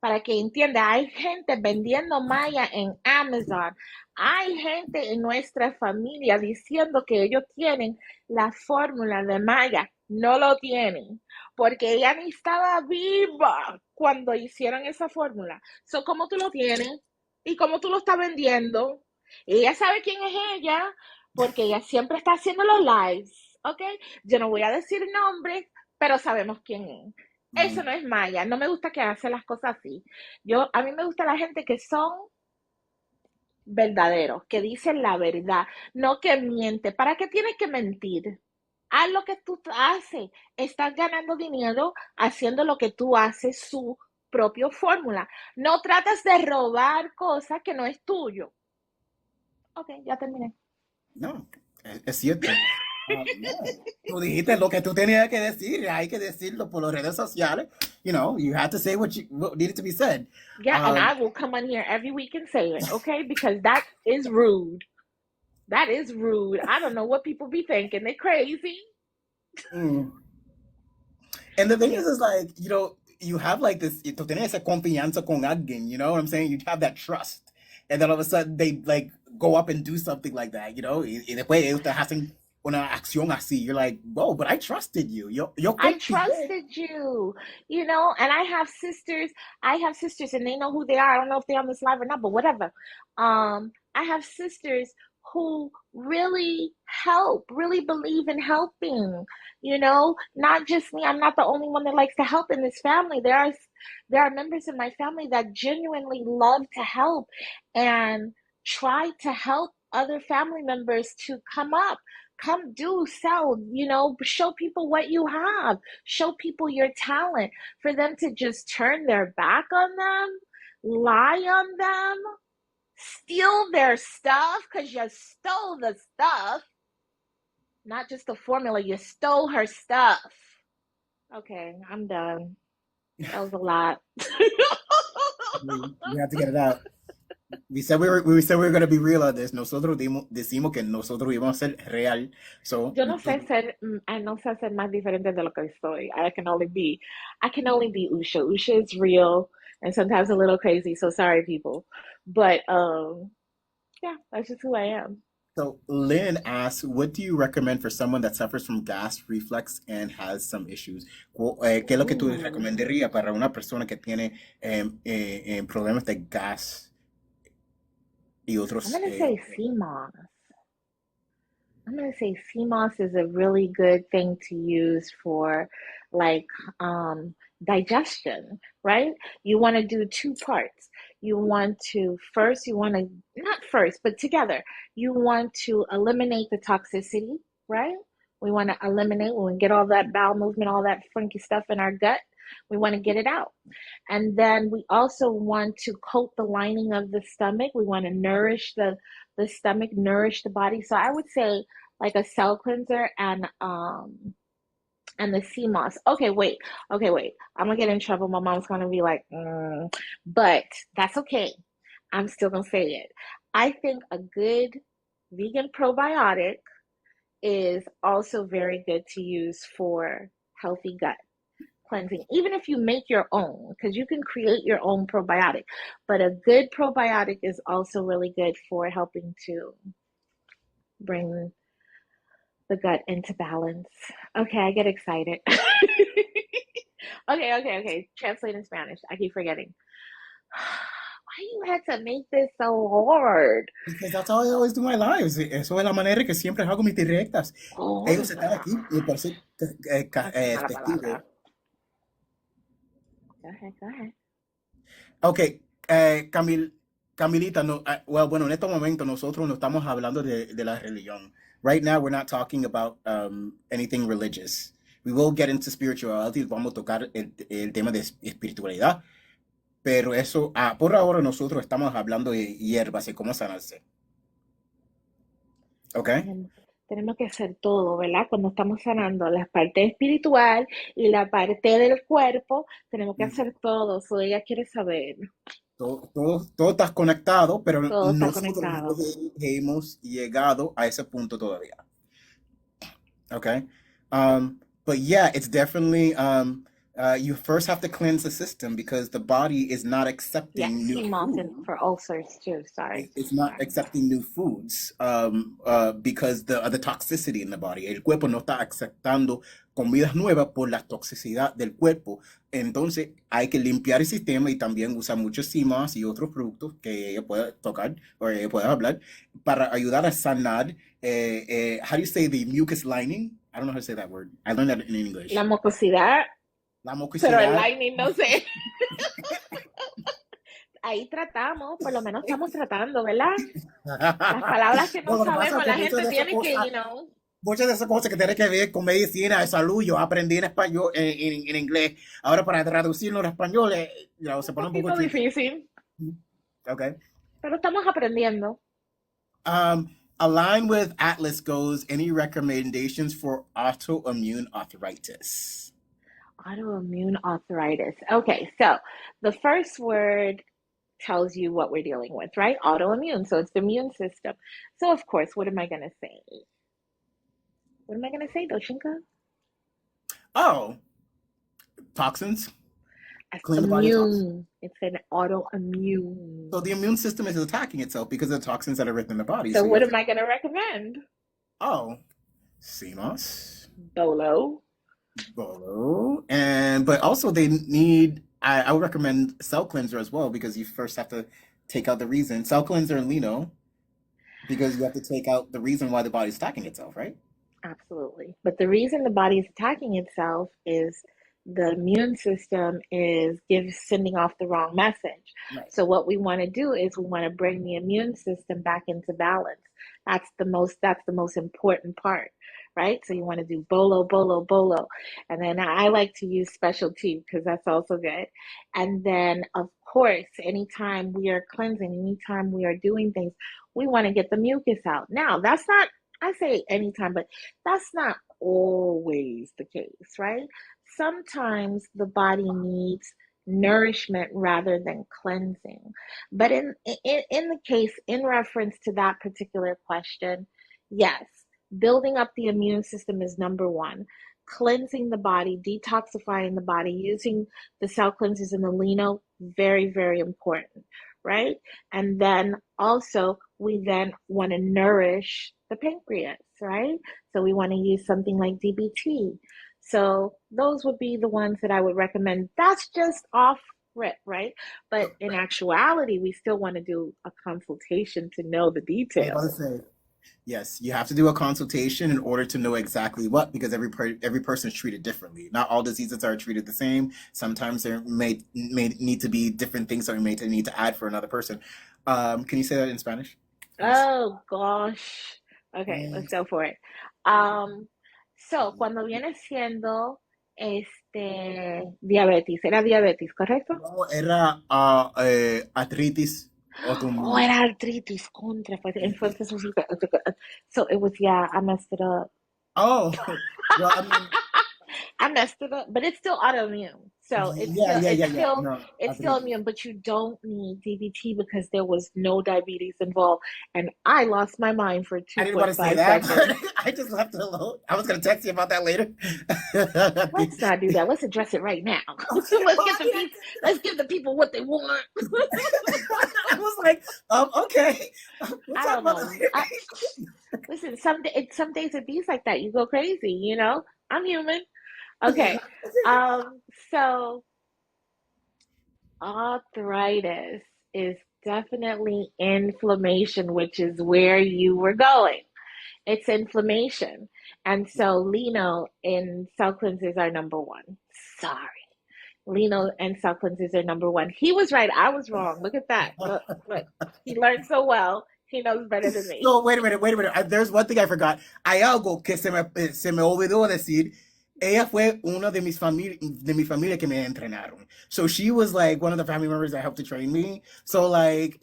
para que entienda, hay gente vendiendo malla en Amazon. Hay gente en nuestra familia diciendo que ellos tienen la fórmula de malla. No lo tienen, porque ella ni estaba viva cuando hicieron esa fórmula. So, ¿cómo tú lo tienes? ¿Y cómo tú lo estás vendiendo? Ella sabe quién es ella, porque ella siempre está haciendo los lives, ¿ok? Yo no voy a decir nombres, pero sabemos quién es. Eso no es Maya. No me gusta que hace las cosas así. A mí me gusta la gente que son verdaderos, que dicen la verdad, no que miente. ¿Para qué tienes que mentir? Haz lo que tú haces. Estás ganando dinero haciendo lo que tú haces, su propia fórmula. No tratas de robar cosas que no es tuyo. Ok, ya terminé. No, es cierto. No. Tú dijiste lo que tú tenías que decir. Hay que decirlo por las redes sociales. You know, you have to say what needed to be said. Yeah, and I will come on here every week and say it, okay? Because that is rude. That is rude. I don't know what people be thinking. They're crazy. Mm. And the thing Yeah. is like, you know, you have like this, tú tienes esa confianza con alguien, you know what I'm saying? You have that trust. And then all of a sudden they like go up and do something like that, you know? Y después ellos te hacen una acción así. You're like, whoa, but I trusted you. Yo I confié. trusted you, and I have sisters. I have sisters, and they know who they are. I don't know if they're on this live or not, but whatever. I have sisters who really help, really believe in helping. Not just me. I'm not the only one that likes to help in this family. There are members in my family that genuinely love to help and try to help other family members to come up, come do sell, show people what you have, show people your talent. For them to just turn their back on them, lie on them, steal their stuff because you stole the stuff, not just the formula, you stole her stuff. Okay, I'm done. That was a lot. We have to get it out. We said we were gonna be real on this. Nosotros decimos que nosotros íbamos a ser real. So Yo no sé ser más diferente de lo que soy. I can only be Usha. Usha is real and sometimes a little crazy. So sorry, people. But yeah, that's just who I am. So Lynn asks, what do you recommend for someone that suffers from gas reflux and has some issues? ¿Qué es lo que tú Ooh, recomendarías para una persona que tiene problemas de gas y I'm otros? gonna say sea moss. I'm gonna say sea moss is a really good thing to use for like digestion, right? You want to do two parts. You want to first, you want to not first, but together, you want to eliminate the toxicity, right? We want to eliminate when we get all that bowel movement, all that funky stuff in our gut. We want to get it out. And then we also want to coat the lining of the stomach. We want to nourish the stomach, nourish the body. So I would say like a cell cleanser and the sea moss. Okay, wait. I'm gonna get in trouble. My mom's gonna be like, but that's okay. I'm still gonna say it. I think a good vegan probiotic is also very good to use for healthy gut cleansing, even if you make your own, because you can create your own probiotic. But a good probiotic is also really good for helping to bring the gut into balance. Okay, I get excited. Okay. Translate in Spanish. I keep forgetting. Why you had to make this so hard? Because that's how I always do my lives. Eso es la manera que siempre hago mis directas. Ellos están Gorda. aquí y por ser That's a mala palabra. testigo. Go ahead. Ok, Camilita, no, bueno, en este momento nosotros no estamos hablando de la religión. Right now, we're not talking about anything religious. We will get into spirituality, vamos a tocar el tema de espiritualidad, pero eso, por ahora nosotros estamos hablando de hierbas y cómo sanarse. ¿Ok? Tenemos que hacer todo, ¿verdad? Cuando estamos sanando la parte espiritual y la parte del cuerpo, tenemos que hacer todo. So ella quiere saber. Todo está conectado, pero Todo está nosotros no conectado. hemos llegado a ese punto todavía. Okay. But yeah, it's definitely you first have to cleanse the system because the body is not Yes, accepting new sea moss and food. for ulcers too. Sorry. It's not Sorry. accepting new foods because the toxicity in the body. El cuerpo no está aceptando comidas nuevas por la toxicidad del cuerpo. Entonces hay que limpiar el sistema y también usar muchos cimas y otros productos que ella pueda tocar o ella pueda hablar para ayudar a sanar. How do you say the mucus lining? I don't know how to say that word. I learned that in English. La mucosidad, La pero el mucosidad. lining no sé. Ahí tratamos, por lo menos estamos tratando, ¿verdad? Las palabras que no No, lo que pasa es sabemos, que la gente tiene que, you know. muchas de esas cosas que tienen que ver con medicina, de salud, yo aprendí en español, en inglés. Ahora para traducirlo en español, se Un pone un poco poquito tricky. difícil, Okay. pero estamos aprendiendo. Align with Atlas goes, any recommendations for autoimmune arthritis? Autoimmune arthritis. Okay, so the first word tells you what we're dealing with, right? Autoimmune. So it's the immune system. So, of course, what am I going to say? What am I going to say, Doshinka? Oh, toxins. As Clean the body of toxins. immune. It's an autoimmune. So the immune system is attacking itself because of the toxins that are written in the body. So, So you what have am to, I going to recommend? oh, CMOS. Bolo. Bolo. But also they need I would recommend cell cleanser as well because you first have to take out the reason. Cell cleanser and lino because you have to take out the reason why the body's attacking itself, right? Absolutely. But the reason the body is attacking itself is the immune system is sending off the wrong message. Right. So what we want to do is we want to bring the immune system back into balance. That's the most important part, right? So you want to do bolo, bolo, bolo. And then I like to use specialty because that's also good. And then of course, anytime we are cleansing, anytime we are doing things, we want to get the mucus out. Now, that's not I say anytime, but that's not always the case, right? Sometimes the body needs nourishment rather than cleansing. But in the case, in reference to that particular question, yes, building up the immune system is number one. Cleansing the body, detoxifying the body, using the cell cleansers and the lino, very, very important. right? And then also we then want to nourish the pancreas, right? So we want to use something like DBT. So those would be the ones that I would recommend. That's just off rip, right? But in actuality, we still want to do a consultation to know the I was about to details. say, yes, you have to do a consultation in order to know exactly what, because every person is treated differently. Not all diseases are treated the same. Sometimes there may need to be different things that we may need to add for another person. Can you say that in Spanish, please? Oh gosh. Okay, let's go for it. Um, so cuando viene siendo diabetes, era diabetes, ¿correcto? No, era artritis Oh, autoinmune. era artritis contra, pues, entonces so it was, yeah, I messed it up. Oh, well, I mean, I messed it up, but it's still autoimmune. So yeah. No, it's still artritis. immune, but you don't need DBT because there was no diabetes involved. And I lost my mind for I didn't want to say 2.5 that, seconds. but I just left it alone. I was going to text you about that later. Let's not do that. Let's address it right now. Well, I mean, Let's give the people what they want. I was like, okay, we'll I talk don't about know. that I, listen, some days it be like that. You go crazy, you know? I'm human. Okay. later. Um, so arthritis is definitely inflammation, which is where you were going. It's inflammation. And so Lino in cell cleansers are number one. Sorry. Lino and cell cleansers are number one. He was right. I was wrong. Look at that. Look, look. He learned so well. He knows better than me. No, wait a minute. There's one thing I forgot. Hay algo que se me olvidó decir. Ella fue una de mi familia que me entrenaron. So she was like one of the family members that helped to train me. So like,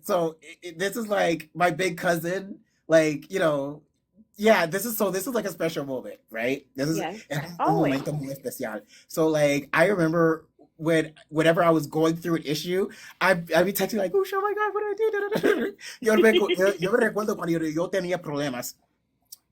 so this is like my big cousin. Like, yeah, this is like a special moment, right? This is Yes, un always. momento muy especial. So like, I remember whenever I was going through an issue, I'd be texting like, oh my God, what did I do? Yo me recuerdo cuando yo tenía problemas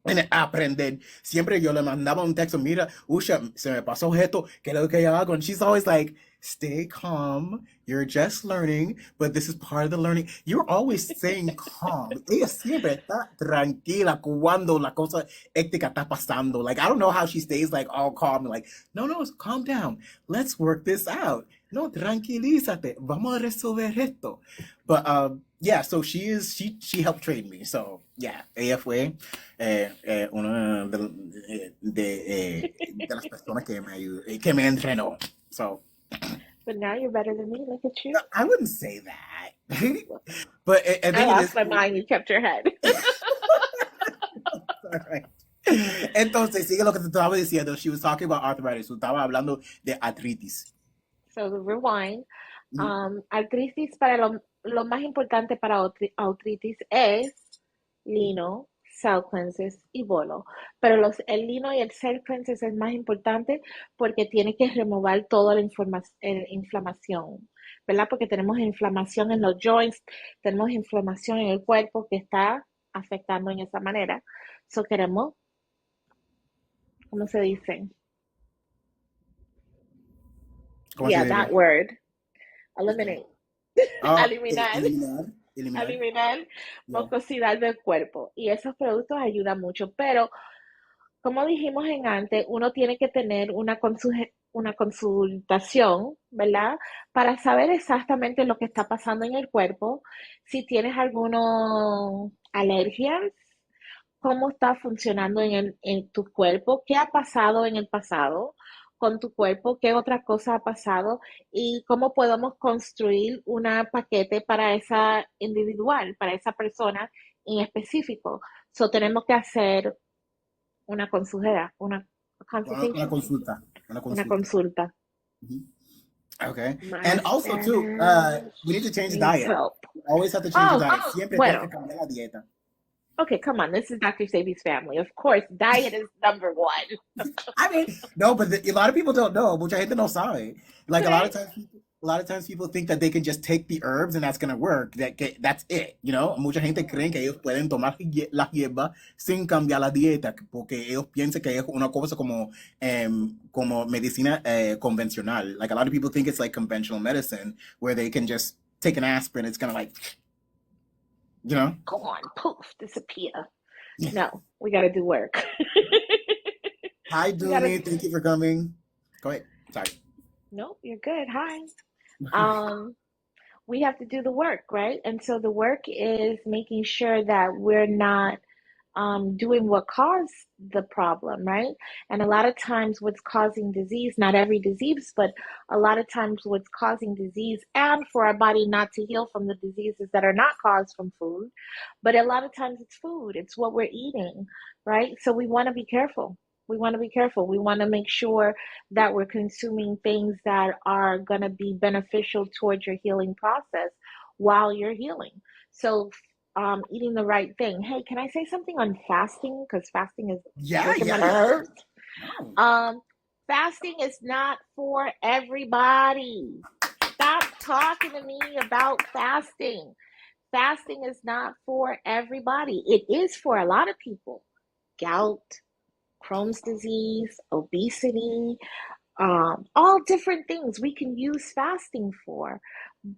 en aprender. Siempre yo le mandaba un texto, mira, Usha, se me pasó esto, ¿qué es lo que yo hago? And she's always like, stay calm, you're just learning, but this is part of the learning. You're always staying calm. Ella siempre está tranquila cuando la cosa ética está pasando. Like, I don't know how she stays like all calm, like, no, calm down. Let's work this out. No, tranquilízate. Vamos a resolver esto. But yeah, so she helped train me. So yeah, ella fue una de las personas que me ayudó, que me entrenó. So But now you're better than me. Look at you. I wouldn't say that. But I I think it is lost my mind. You kept your head. all right. Entonces, sigue lo que te estaba diciendo. She was talking about arthritis. Estaba hablando de artritis. So the rewind. Mm. Artritis para lo más importante para artritis es lino, cell cleansers y bolo. Pero el lino y el cell cleansers es más importante porque tiene que remover toda la inflamación, ¿verdad? Porque tenemos inflamación en los joints, tenemos inflamación en el cuerpo que está afectando en esa manera. So queremos, ¿cómo se dice? ¿Cómo se Yeah, diría? that word. Eliminate. Eliminar. Eliminar. Eliminar Yeah. mucosidad del cuerpo. Y esos productos ayudan mucho. Pero, como dijimos en antes, uno tiene que tener una consultación, ¿verdad? Para saber exactamente lo que está pasando en el cuerpo. Si tienes alguna alergias, cómo está funcionando en tu cuerpo, qué ha pasado en el pasado con tu cuerpo, qué otra cosa ha pasado y cómo podemos construir un paquete para esa individual, para esa persona en específico. So tenemos que hacer una consulta, una Una consultation, consulta. Una una consulta. consulta. Mhm. Okay. My And also too, Spanish we need to change needs diet. help. Always have to change the Oh, diet. Siempre tienes bueno. que cambiar la dieta. Okay, come on. This is Dr. Sebi's family. Of course, diet is number one. I mean, no, but a lot of people don't know. Mucha gente no sabe. Like Okay. a lot of times people think that they can just take the herbs and that's gonna work. That's it, you know. Mucha gente creen que ellos pueden tomar la hierba sin cambiar la dieta, porque ellos piensan que es una cosa como medicina convencional. Like a lot of people think it's like conventional medicine where they can just take an aspirin, it's gonna like, you know. Gone, poof, disappear. No, we got to do work. Hi, We got to. Doomy. Thank you for coming. Go ahead. Sorry. Nope, you're good. Hi. Um, we have to do the work, right? And so the work is making sure that we're not doing what caused the problem, right? And a lot of times, what's causing disease, not every disease, but a lot of times, what's causing disease, and for our body not to heal from the diseases that are not caused from food, but a lot of times it's food, it's what we're eating, right? So we want to be careful. We want to be careful. We want to make sure that we're consuming things that are going to be beneficial towards your healing process while you're healing. So eating the right thing. Hey, can I say something on fasting? Because fasting is Yeah, working yeah, on yeah. herbs. No. Um, Fasting is not for everybody. Stop talking to me about fasting. Fasting is not for everybody. It is for a lot of people. Gout, Crohn's disease, obesity, all different things we can use fasting for.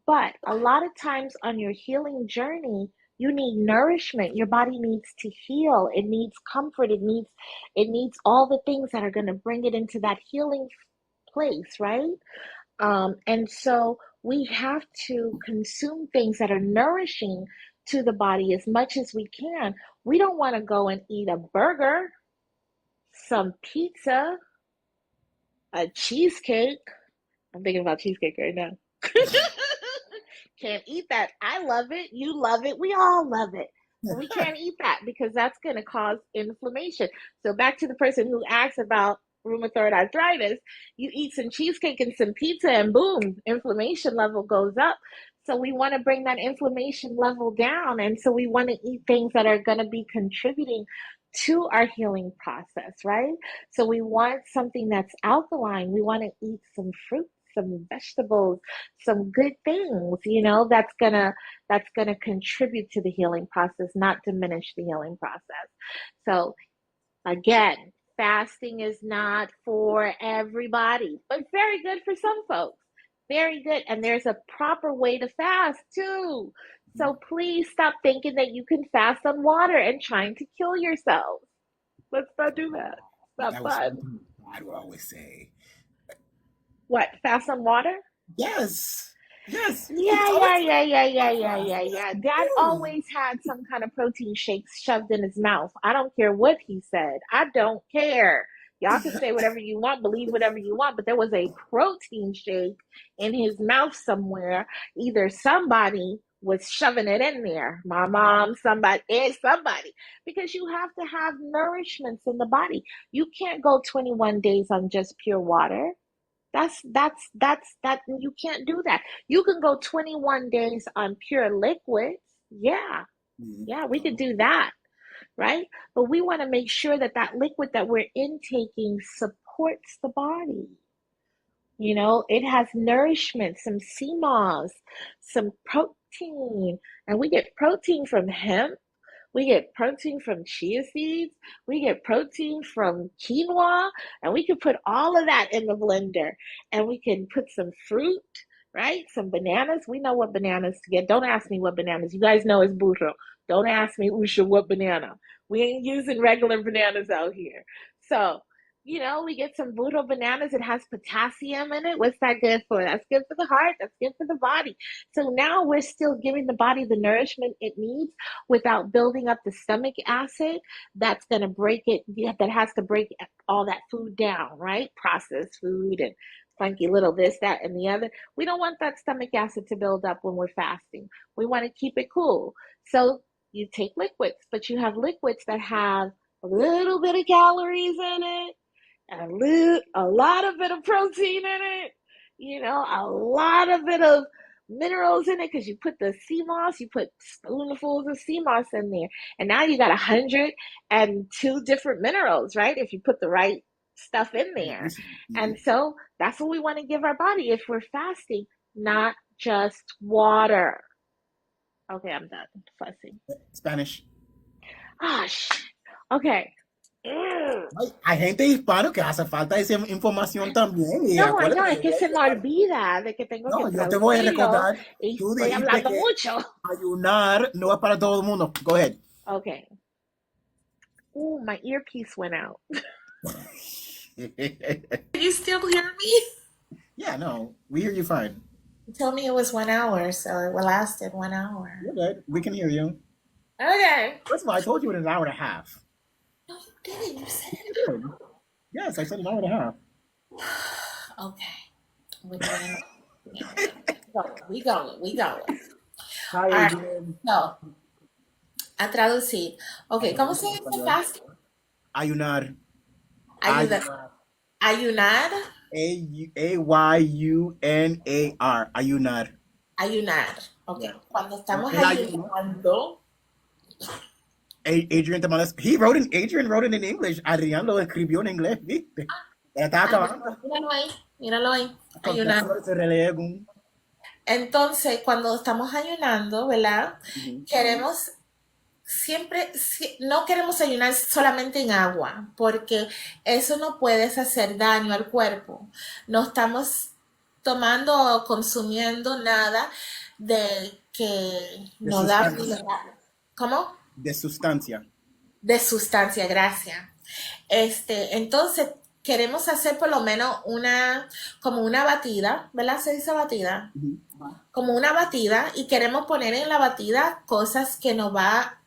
But a lot of times on your healing journey, you need nourishment. Your body needs to heal. It needs comfort. It needs all the things that are going to bring it into that healing place, right? And so we have to consume things that are nourishing to the body as much as we can. We don't want to go and eat a burger, some pizza, a cheesecake. I'm thinking about cheesecake right now. Can't eat that. I love it. You love it. We all love it. But we can't eat that because that's going to cause inflammation. So back to the person who asked about rheumatoid arthritis, you eat some cheesecake and some pizza and boom, inflammation level goes up. So we want to bring that inflammation level down. And so we want to eat things that are going to be contributing to our healing process, right? So we want something that's alkaline. We want to eat some fruit, some vegetables, some good things, that's gonna contribute to the healing process, not diminish the healing process. So again, fasting is not for everybody, but very good for some folks. Very good. And there's a proper way to fast too. So please stop thinking that you can fast on water and trying to kill yourself. Let's not do that. It's not That was fun. something I would always say. What, fast on water? Yes. Yes. It's Yeah, always yeah, yeah, yeah, yeah, yeah, fast. yeah, Yes, yeah. you Dad do. always had some kind of protein shake shoved in his mouth. I don't care what he said. I don't care. Y'all can say whatever you want, believe whatever you want, but there was a protein shake in his mouth somewhere. Either somebody was shoving it in there, my mom, somebody, somebody, because you have to have nourishments in the body. You can't go 21 days on just pure water. That you can't do that. You can go 21 days on pure liquids. Yeah. Mhm. Yeah, we could do that, right? But we want to make sure that that liquid that we're intaking supports the body. It has nourishment, some sea moss, some protein, and we get protein from hemp. We get protein from chia seeds. We get protein from quinoa. And we can put all of that in the blender. And we can put some fruit, right? Some bananas. We know what bananas to get. Don't ask me what bananas. You guys know it's burro. Don't ask me, Usha, what banana. We ain't using regular bananas out here. So, we get some burro bananas. It has potassium in it. What's that good for? That's good for the heart. That's good for the body. So now we're still giving the body the nourishment it needs without building up the stomach acid that's going to break it, that has to break all that food down, right? Processed food and funky little this, that, and the other. We don't want that stomach acid to build up when we're fasting. We want to keep it cool. So you take liquids, but you have liquids that have a little bit of calories in it, a lot of bit of protein in it, a lot of bit of minerals in it because you put the sea moss, you put spoonfuls of sea moss in there, and now you got 102 different minerals, right? If you put the right stuff in there. Mhm. And so that's what we want to give our body if we're fasting, not just water. Okay, I'm done fussing. Spanish. Ah, shit. Okay. Mm. Hay gente hispana que hace falta esa información también. Y No, acuérdate, no, es que se me olvida de que tengo que no, yo te voy a traducirlo recordar. y Tú estoy dijiste hablando que mucho. ayunar no es para todo el mundo. Go ahead. Okay. Ooh, my earpiece went out. Can you still hear me? Yeah, no, we hear you fine. You told me it was 1 hour, so it lasted 1 hour. You're good. We can hear you. Okay. First of all, I told you in an hour and a half. No, you didn't. You said You it. did. Yes, I said an hour and a half. Okay. We're doing it. We going. We going. Hi, All right. Adrian. So, a traducir. Okay, ¿cómo se En dice español. fast? Ayunar. Ayuda. Ayunar. Ayunar. Ayunar. Ayunar. Ayunar. Okay. Yeah. Cuando estamos El ayuno. ayunando. Adrian te mandas. Adrian wrote it in English. Adrian lo escribió en inglés, ¿viste? Ya está Ah, acabando. míralo ahí. Míralo ahí. Ayunar. Contexto se relega. Entonces, cuando estamos ayunando, ¿verdad? Ujú. Queremos siempre, no queremos ayunar solamente en agua, porque eso no puede hacer daño al cuerpo. No estamos tomando o consumiendo nada de que De nos da, sustancia. ¿cómo? De sustancia. De sustancia, gracias. Entonces queremos hacer por lo menos como una batida, ¿verdad? Se dice batida, Ujú. como una batida y queremos poner en la batida cosas que nos va a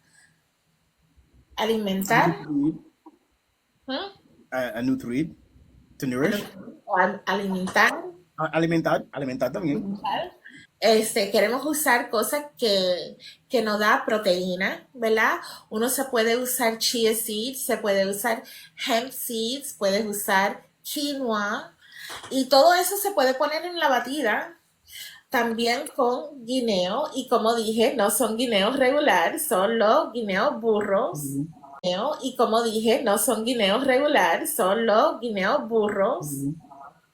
A alimentar, nutrir. ¿m? A nutrir. To nourish. Alimentar, Alimentar también. alimentar. Queremos usar cosas que nos da proteína, ¿verdad? Uno se puede usar chia seeds, se puede usar hemp seeds, puedes usar quinoa y todo eso se puede poner en la batida. También con guineo y como dije, no son guineos regular, son los guineos burros. Ujú. Y como dije, no son guineos regular, son los guineos burros. Ujú.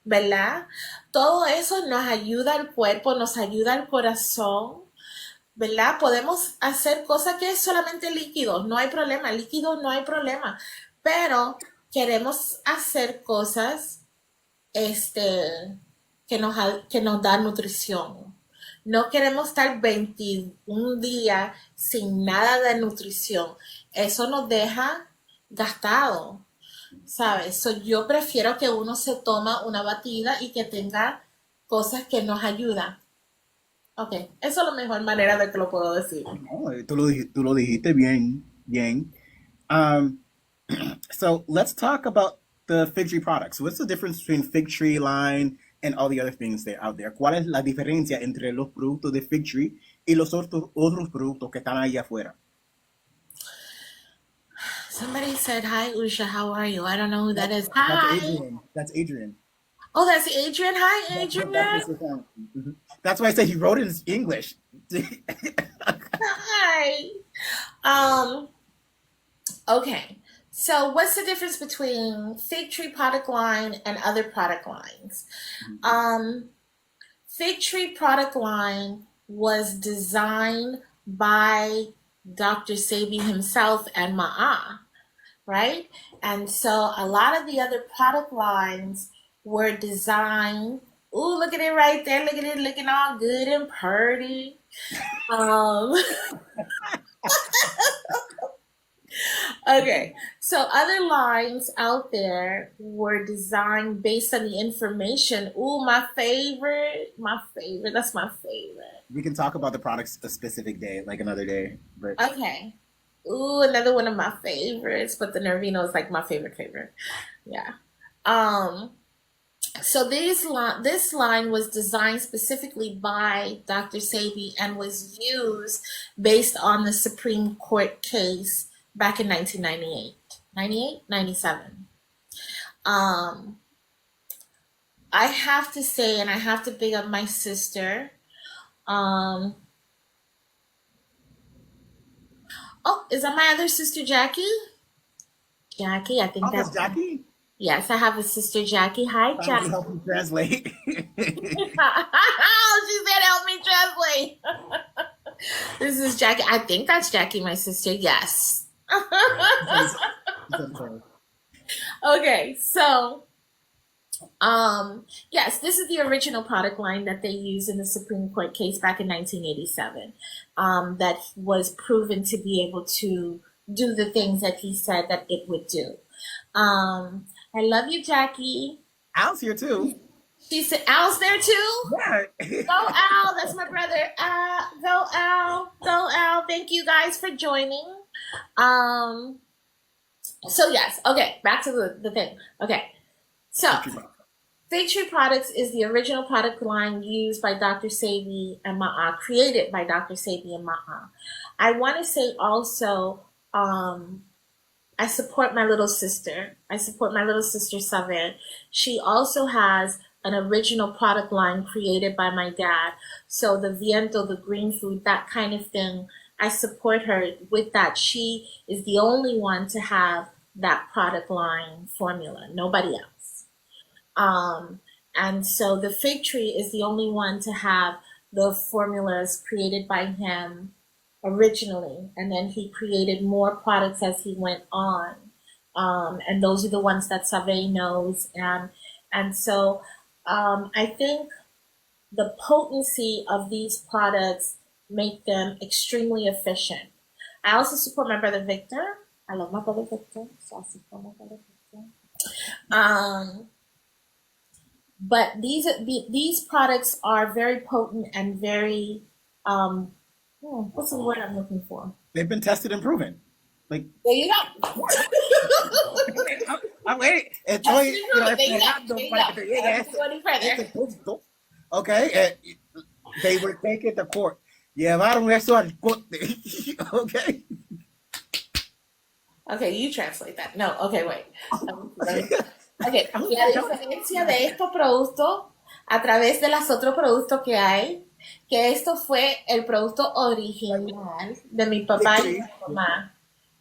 ¿Verdad? Todo eso nos ayuda al cuerpo, nos ayuda al corazón, ¿verdad? Podemos hacer cosas que es solamente líquidos, no hay problema, líquidos no hay problema, pero queremos hacer cosas que nos dan nutrición. No queremos estar 21 días sin nada de nutrición. Eso nos deja gastado. ¿Sabes? Yo prefiero que uno se toma una batida y que tenga cosas que nos ayudan. Ok, eso es la mejor manera de que lo puedo decir. No, tú lo dijiste bien, bien. Um, so let's talk about the fig tree products. What's the difference between fig tree, line, and all the other things that out there? ¿Cuál es la diferencia entre los productos de fig tree y los otros productos que están ahí afuera? Somebody said, "Hi, Usha, how are you?" I don't know who that is. That's Hi. Adrian. That's Adrian. Oh, that's Adrian. Hi, Adrian. That's his account. Mhm. That's why I said he wrote it in English. Hi. Um, okay. So, what's the difference between Fig Tree product line and other product lines? Um, Fig Tree product line was designed by Dr. Sebi himself and Ma'a, right? And so a lot of the other product lines were designed. Ooh, look at it right there. Look at it looking all good and pretty. Um, okay, so other lines out there were designed based on the information. Ooh, my favorite. That's my favorite. We can talk about the products a specific day, like another day. But Okay. Ooh, another one of my favorites, but the Nervino is like my favorite. Yeah. Um, so this line was designed specifically by Dr. Sebi and was used based on the Supreme Court case back in 1998. 98? 97. Um, I have to say, and I have to big up my sister. Um, oh, is that my other sister, Jackie? Jackie, I think oh, that's that's Jackie. yes. I have a sister, Jackie. Hi, Trying to Jackie. help you translate. She said, "Help me translate." This is Jackie. I think that's Jackie, my sister. Yes. He said sorry. Okay, so yes, this is the original product line that they used in the Supreme Court case back in 1987. That was proven to be able to do the things that he said that it would do. I love you, Jackie. Al's here too. She said, Al's there too. Yeah. Go Al, that's my brother. Go Al, go Al. Thank you guys for joining. Um, so yes, okay, back to the thing. Okay, so Fig Tree Products is the original product line used by Dr. Sebi and Ma'a, created by Dr. Sebi and Ma'a. I want to say also, I support my little sister. I support my little sister, Savin. She also has an original product line created by my dad. So the viento, the green food, that kind of thing, I support her with that. She is the only one to have that product line formula, nobody else. And so the fig tree is the only one to have the formulas created by him originally, and then he created more products as he went on. And those are the ones that Save knows, and so I think the potency of these products make them extremely efficient. I also support my brother Victor. I love my brother Victor, so I support my brother Victor. But these products are very potent and very what's the word I'm looking for? They've been tested and proven. Like There you go. estoy esperando para que te llegue a ese punto. Okay, they were taken to court. Llevaron eso al corte. Okay. Okay, you translate that. No, okay, wait. Okay, la diferencia de estos productos a través de los otros productos que hay, que esto fue el producto original de mi papá y mi mamá.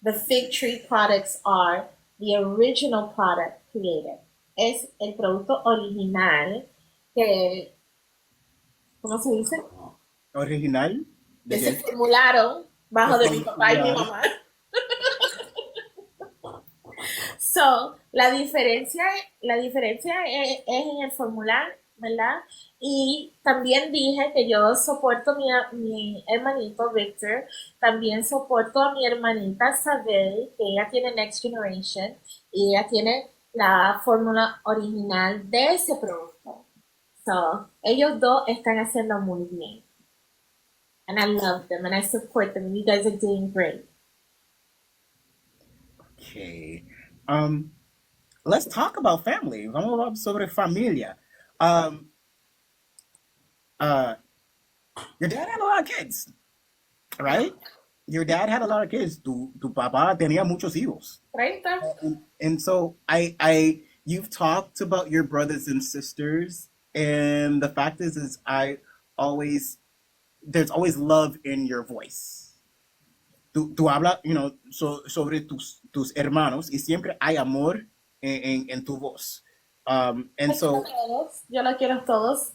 The fig tree products are the original product created. Es el producto original que, ¿cómo se dice? Original. Que se formularon bajo de mi papá y mi mamá. So, la diferencia es en el formular, ¿verdad? Y también dije que yo soporto mi hermanito Victor, también soporto a mi hermanita Sabel, que ella tiene Next Generation, y ella tiene la fórmula original de ese producto. So, ellos dos están haciendo muy bien. And I love them and I support them. You guys are doing great. Okay. Let's talk about family. Vamos a hablar sobre familia. Your dad had a lot of kids, right? Your dad had a lot of kids. Tu papá tenía muchos hijos. 30. And so you've talked about your brothers and sisters, and the fact is I always, there's always love in your voice. Tú hablas, sobre tus hermanos y siempre hay amor en tu voz. And so, Yo los quiero a todos.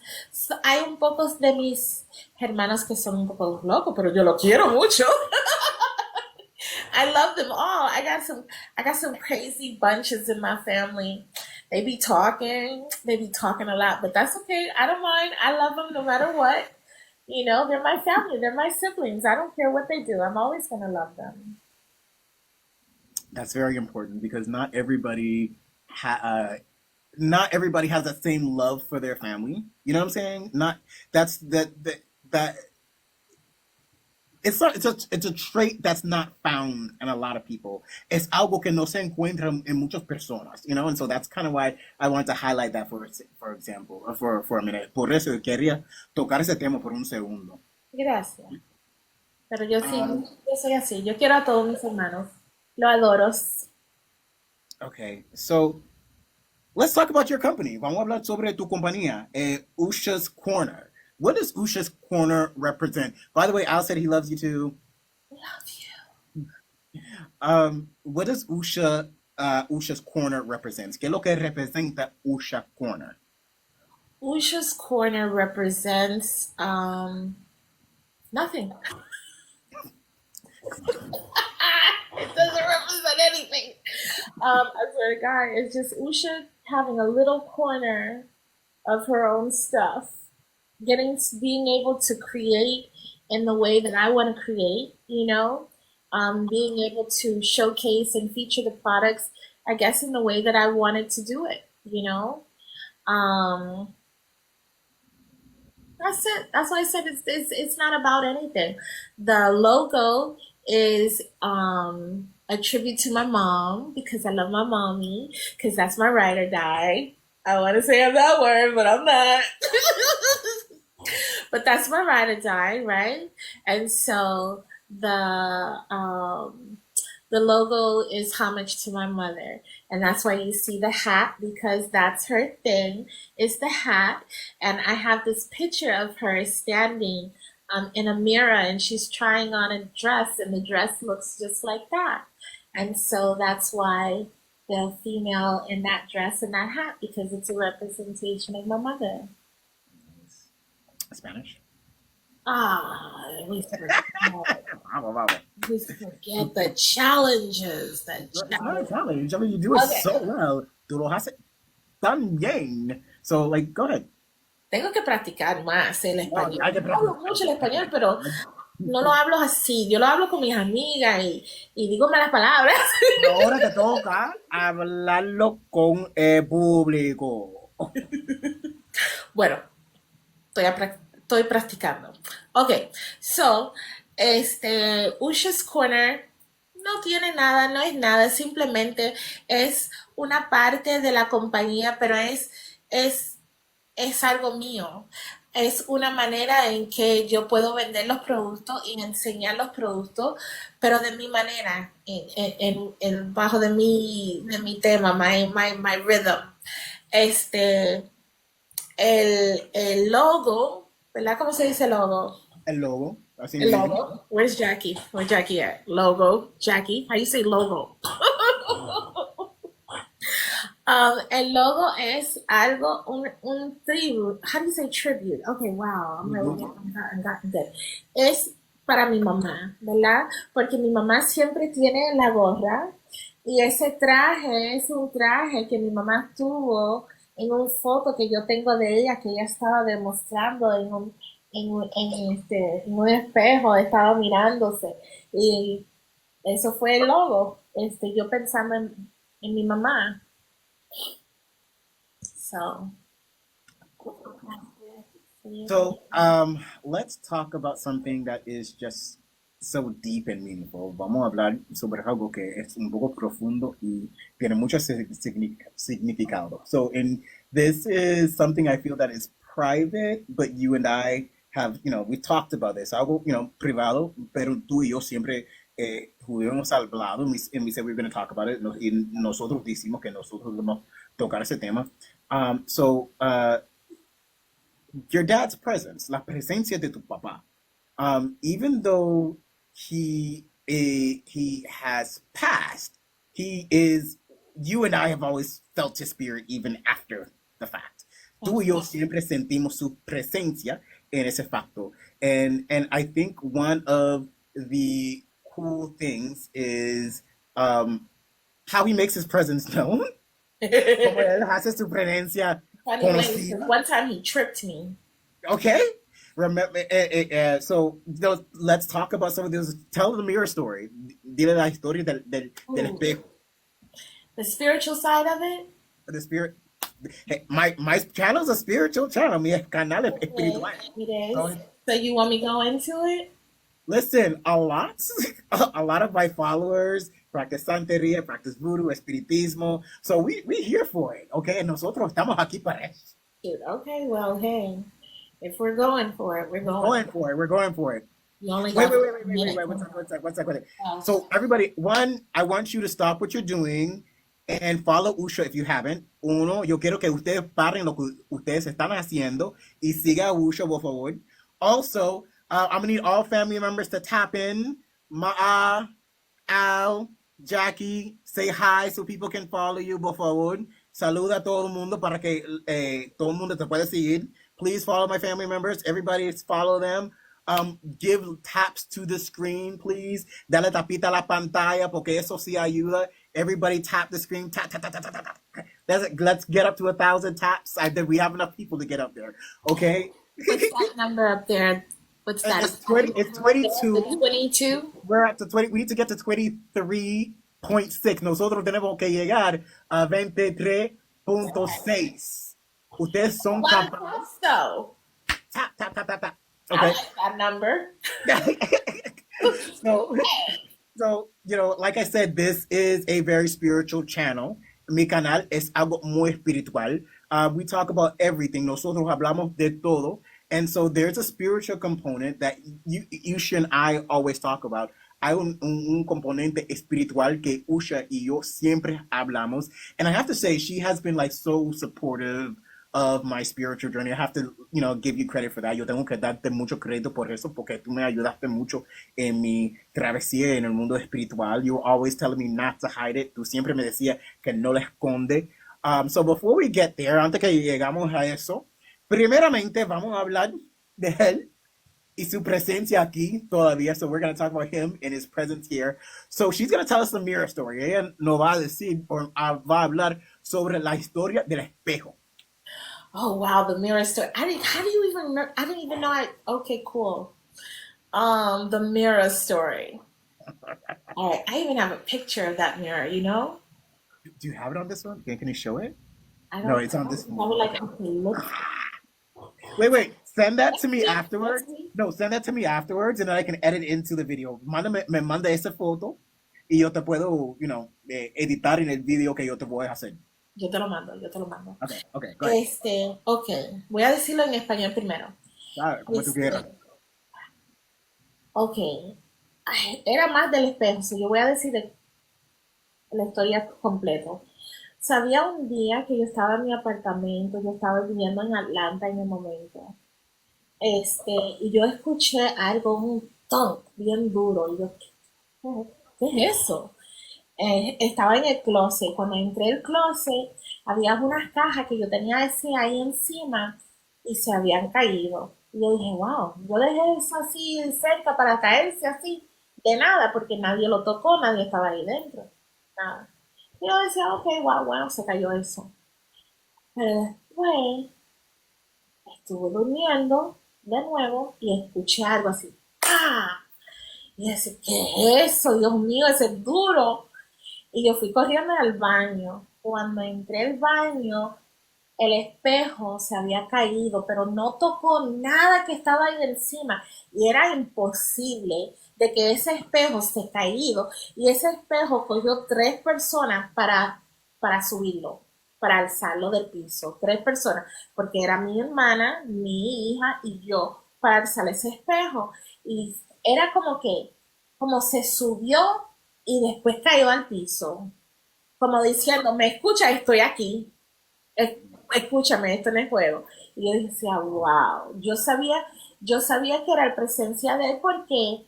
Hay un poco de mis hermanos que son un poco locos, pero yo los quiero mucho. I love them all. I got some crazy bunches in my family. They be talking a lot, but that's okay. I don't mind. I love them no matter what. They're my family. They're my siblings. I don't care what they do. I'm always going to love them. That's very important because not everybody has that same love for their family. You know what I'm saying? Not that's that it's a trait that's not found in a lot of people. Es algo que no se encuentra en muchas personas, and so that's kind of why I wanted to highlight that for example, for a minute. Por eso quería tocar ese tema por un segundo. Gracias. Pero yo sí, yo soy así. Yo quiero a todos mis hermanos. Lo adoro. Okay, so let's talk about your company. Vamos a hablar sobre tu compañía, Usha's Corner. What does Usha's Corner represent? By the way, Al said he loves you too. I love you. What does Usha's Corner represent? ¿Qué es lo que representa Usha Corner? Usha's Corner represents nothing. It doesn't happens on anything. I swear to God, it's just Usha having a little corner of her own stuff, being able to create in the way that I want to create, being able to showcase and feature the products, I guess, in the way that I wanted to do it. Um, that's it. That's why I said it's not about anything. The logo is a tribute to my mom because I love my mommy because that's my ride or die. I want to say that word, but I'm not. But that's my ride or die, right? And so the logo is homage to my mother. And that's why you see the hat, because that's her thing, is the hat. And I have this picture of her standing in a mirror and she's trying on a dress and the dress looks just like that. And so that's why the female in that dress and that hat, because it's a representation of my mother. Spanish? We forget. We forget the challenges. It's not a challenge. I mean, you do it so well. Tú lo haces tan bien. So, like, go ahead. Tengo que practicar más el español. Hay que No hablo mucho el español, pero no lo hablo así. Yo lo hablo con mis amigas y digo malas palabras. Ahora te toca hablarlo con el público. Bueno, estoy practicando. Ok, so, Usha's Corner no tiene nada, no es nada, simplemente es una parte de la compañía, pero es algo mío. Es una manera en que yo puedo vender los productos y enseñar los productos, pero de mi manera, bajo de mi tema, my rhythm. El logo, ¿verdad? ¿Cómo se dice logo? El logo. Así El logo. Where's Jackie? Where's Jackie at? Logo. Jackie, how you say logo? El logo es algo, un tribute. How do you say tribute? Okay, wow. I'm gotten good. Es para mi mamá, ¿verdad? Porque mi mamá siempre tiene la gorra y ese traje es un traje que mi mamá tuvo en una foto que yo tengo de ella, que ella estaba demostrando en un espejo, estaba mirándose. Y eso fue el logo. Yo pensando en mi mamá. So, let's talk about something that is just so deep and meaningful. Vamos a hablar sobre algo que es un poco profundo y tiene mucho significado. So, this is something I feel that is private, but you and I have, we talked about this. Algo, privado, pero tú y yo siempre hubiéramos hablado, and we said we were going to talk about it, y nosotros decimos que nosotros vamos a tocar ese tema. Your dad's presence, la presencia de tu papá, even though he has passed, you and I have always felt his spirit even after the fact. Tú y yo siempre sentimos su presencia en ese facto. And I think one of the cool things is how he makes his presence known. Como él hace su presencia conocida. One time he tripped me. Okay. Remember, so let's talk about some of those. Tell the mirror story. Dile la historia del espejo. The spiritual side of it? The spirit. Hey, my channel is a spiritual channel. Mi canal es espiritual. It is. So you want me to go into it? Listen, a lot of my followers practice santería, practice voodoo, espiritismo. So we here for it, okay? Nosotros estamos aquí para eso. Dude, okay, well, hey, if we're going for it, we're going for it. We're going for it. You only Wait. One second. So everybody, I want you to stop what you're doing and follow Usha if you haven't. Uno, yo quiero que ustedes paren lo que ustedes están haciendo y siga a Usha, por favor. Also, I'm gonna need all family members to tap in. Ma'a, Al, Jackie, say hi so people can follow you, por favor. Saluda a todo el mundo para que todo el mundo te pueda seguir. Please follow my family members. Everybody follow them. give taps to the screen, please. Dale tapita a la pantalla, porque eso sí ayuda. Everybody tap the screen. Tap, tap, tap, tap, tap, tap. Let's get up to 1,000 taps. I think we have enough people to get up there. Okay. What's that number up there? What's that? It's 20. It's 22. 22. We're up to 20. We need to get to 23.6. Nosotros tenemos que llegar a 23.6. Ustedes son capaces. So, Tap, tap, tap, tap, tap. I Okay. like that number. So, you know, like I said, this is a very spiritual channel. Mi canal es algo muy espiritual. We talk about everything. Nosotros hablamos de todo. And so there's a spiritual component that Usha and I always talk about. Hay un componente espiritual que Usha y yo siempre hablamos. And I have to say, she has been like so supportive of my spiritual journey. I have to, you know, give you credit for that. Yo tengo que darte mucho crédito por eso, porque tú me ayudaste mucho en mi travesía en el mundo espiritual. You were always telling me not to hide it. Tú siempre me decías que no le esconde. So before we get there, antes que llegamos a eso, primeramente vamos a hablar de él y su presencia aquí todavía. So we're going to talk about him and his presence here. So she's going to tell us the mirror story. Ella nos va a decir, o va a hablar sobre la historia del espejo. Oh wow, the mirror story. I didn't even know okay, cool. The mirror story. All right, I even have a picture of that mirror, you know? Do you have it on this one? Can you show it? I don't No, it's on this I one. would like, okay, look. Wait. Send that to me afterwards. No, send that to me afterwards, and then I can edit into the video. Me manda esa foto y yo te puedo, you know, editar en el video que yo te voy a hacer. Yo te lo mando. Okay, go ahead. Okay, voy a decirlo en español primero. Claro, como tú quieras. Okay, ay, era más del espejo, so yo voy a decir la historia completa. Sabía un día que yo estaba en mi apartamento, yo estaba viviendo en Atlanta en el momento. Y yo escuché algo, un thunk bien duro, y yo, ¿qué es eso? Estaba en el closet. Cuando entré al closet, había unas cajas que yo tenía así ahí encima y se habían caído. Y yo dije, wow, yo dejé eso así cerca para caerse así, de nada, porque nadie lo tocó, nadie estaba ahí dentro. Nada. Y yo decía, ok, wow, bueno, se cayó eso. Pero después estuve durmiendo de nuevo y escuché algo así. ¡Ah! Y yo decía, ¿qué es eso? Dios mío, ese es duro. Y yo fui corriendo al baño. Cuando entré al baño, el espejo se había caído, pero no tocó nada que estaba ahí encima. Y era imposible de que ese espejo se caído. Y ese espejo cogió 3 personas para subirlo, para alzarlo del piso. 3 personas, porque era mi hermana, mi hija y yo, para alzar ese espejo. Y era como se subió y después cayó al piso, como diciendo, me escucha, estoy aquí, escúchame, esto no es juego. Y yo decía, wow, yo sabía que era la presencia de él porque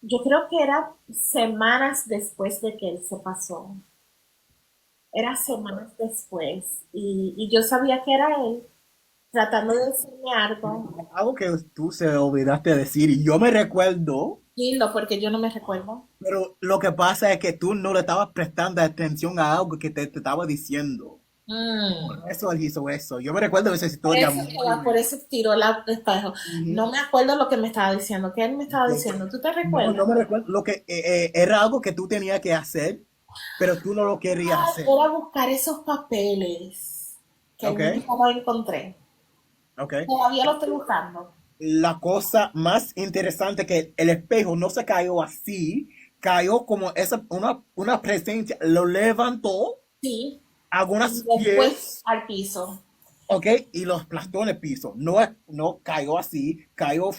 yo creo que era semanas después de que él se pasó. Era semanas después y yo sabía que era él tratando de decirme algo. Algo que tú se olvidaste de decir y yo me recuerdo. Dilo, porque yo no me recuerdo. Pero lo que pasa es que tú no le estabas prestando atención a algo que te estaba diciendo. Por eso él hizo eso. Yo me recuerdo de esa historia. Por eso tiró el espejo. No me acuerdo lo que me estaba diciendo. ¿Qué él me estaba diciendo? ¿Tú te recuerdas? No me recuerdo. Lo que era algo que tú tenías que hacer, pero tú no lo querías hacer. Era buscar esos papeles que nunca lo encontré. Okay. Todavía lo estoy buscando. La cosa más interesante que el espejo no se cayó así, cayó como una presencia, lo levantó. Sí. Algunas después pies al piso. Ok, y los aplastó en el piso. No cayó así, cayó.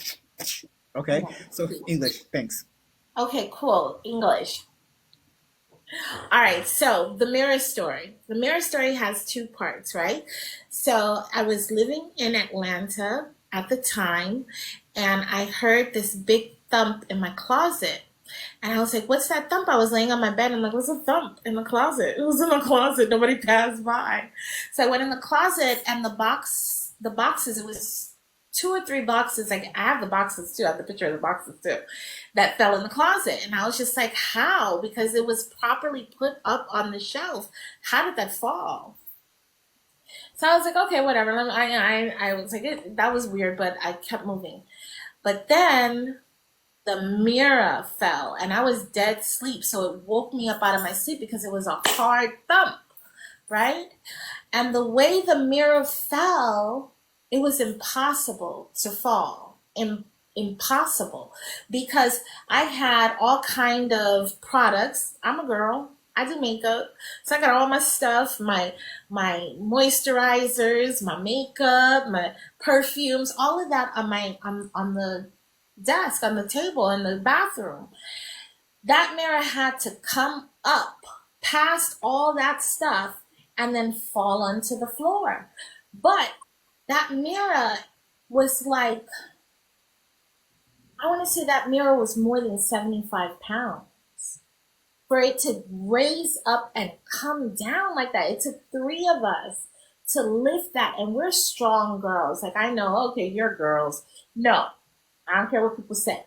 Okay, so English, thanks. Okay, cool. English. All right, so the mirror story. The mirror story has 2 parts, right? So I was living in Atlanta at the time, and I heard this big thump in my closet. And I was like, what's that thump? I was laying on my bed. I'm like, what's a thump in the closet? It was in the closet. Nobody passed by. So I went in the closet, and the boxes, it was 2 or 3 boxes. Like, I have the boxes too. I have the picture of the boxes too that fell in the closet. And I was just like, how? Because it was properly put up on the shelf. How did that fall? So I was like, okay, whatever. I was like, that was weird, but I kept moving. But then the mirror fell and I was dead asleep. So it woke me up out of my sleep because it was a hard thump, right? And the way the mirror fell, it was impossible to fall. Impossible. Because I had all kind of products. I'm a girl. I do makeup. So I got all my stuff, my moisturizers, my makeup, my perfumes, all of that on the desk, on the table in the bathroom. That mirror had to come up past all that stuff and then fall onto the floor. But that mirror was like, I want to say that mirror was more than 75 pounds. For it to raise up and come down like that, it took 3 of us to lift that. And we're strong girls. Like, I know, okay, you're girls. No, I don't care what people say.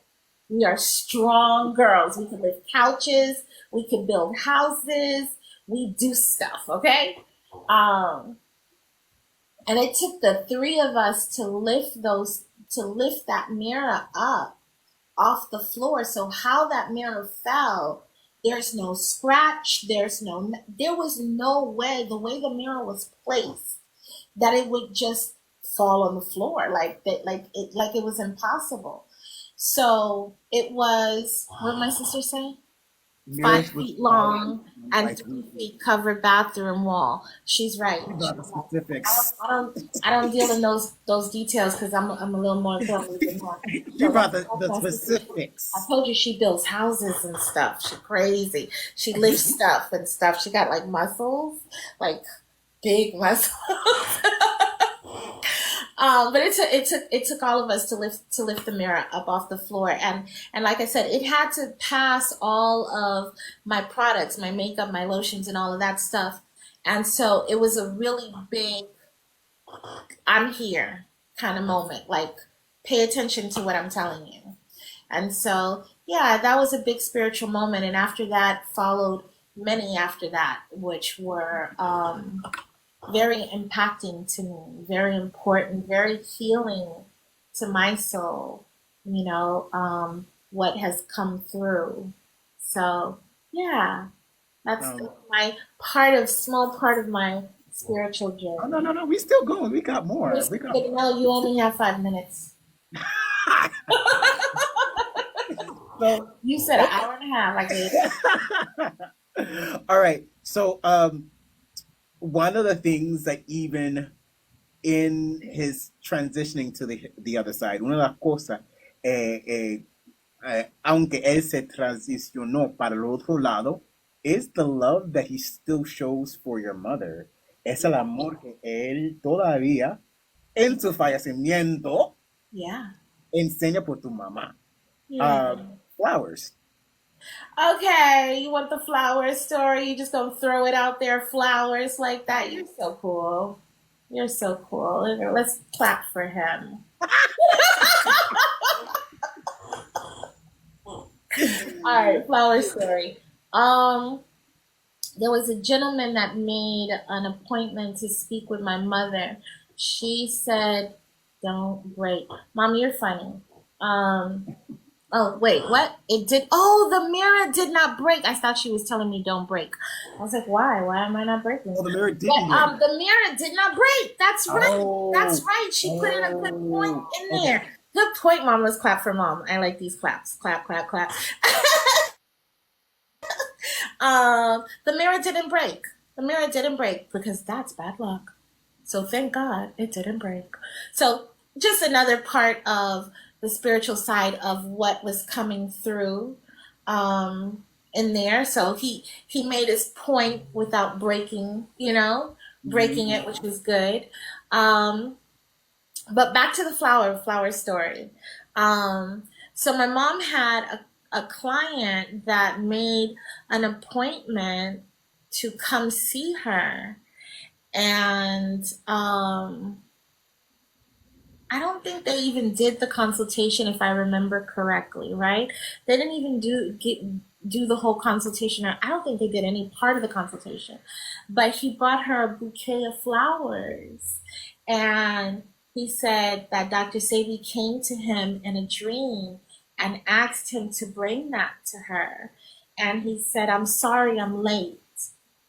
We are strong girls. We can lift couches. We can build houses. We do stuff, okay? And it took the 3 of us to lift that mirror up off the floor. So how that mirror fell, there's no scratch. There was no way, the way the mirror was placed, that it would just fall on the floor like that, like it was impossible. So it was, what did my sister say? 5 feet long and 3 feet covered bathroom wall. She's right. About the specifics. I don't deal in those details because I'm a little more girly than her. You brought the specifics. I told you she builds houses and stuff. She's crazy. She lifts stuff and stuff. She got like muscles, like big muscles. But it took all of us to lift the mirror up off the floor, and like I said, it had to pass all of my products, my makeup, my lotions, and all of that stuff, and so it was a really big I'm here kind of moment. Like, pay attention to what I'm telling you. And so, yeah, that was a big spiritual moment, and after that followed many after that, which were very impacting to me, very important, very healing to my soul, what has come through. So, yeah, that's small part of my spiritual journey. Oh, no, we still going. We got more. No, you only have 5 minutes. So you said an hour and a half. All right. So, one of the things that even in his transitioning to the other side, una de las cosas, aunque él se transicionó para el otro lado, is the love that he still shows for your mother. Es el amor que él todavía, en su fallecimiento, enseña por tu mamá. Flowers. Okay, you want the flowers story? You just gonna throw it out there, flowers like that? You're so cool. You're so cool. Let's clap for him. All right, flower story. There was a gentleman that made an appointment to speak with my mother. She said, "Don't break." Mom, you're funny. Oh, wait, what? It did. Oh, the mirror did not break. I thought she was telling me don't break. I was like, why? Why am I not breaking? Oh, the mirror didn't break. The mirror did not break. That's right. Oh, that's right. She put in a good point in there. Good point, Mom. Let's clap for Mom. I like these claps. Clap, clap, clap. The mirror didn't break. The mirror didn't break because that's bad luck. So thank God it didn't break. So just another part of the spiritual side of what was coming through in there. So he made his point without breaking, breaking it, which was good. But back to the flower story. So my mom had a client that made an appointment to come see her. And I don't think they even did the consultation, if I remember correctly, right? They didn't even do the whole consultation. Or I don't think they did any part of the consultation. But he brought her a bouquet of flowers, and he said that Dr. Sebi came to him in a dream and asked him to bring that to her. And he said, "I'm sorry, I'm late,"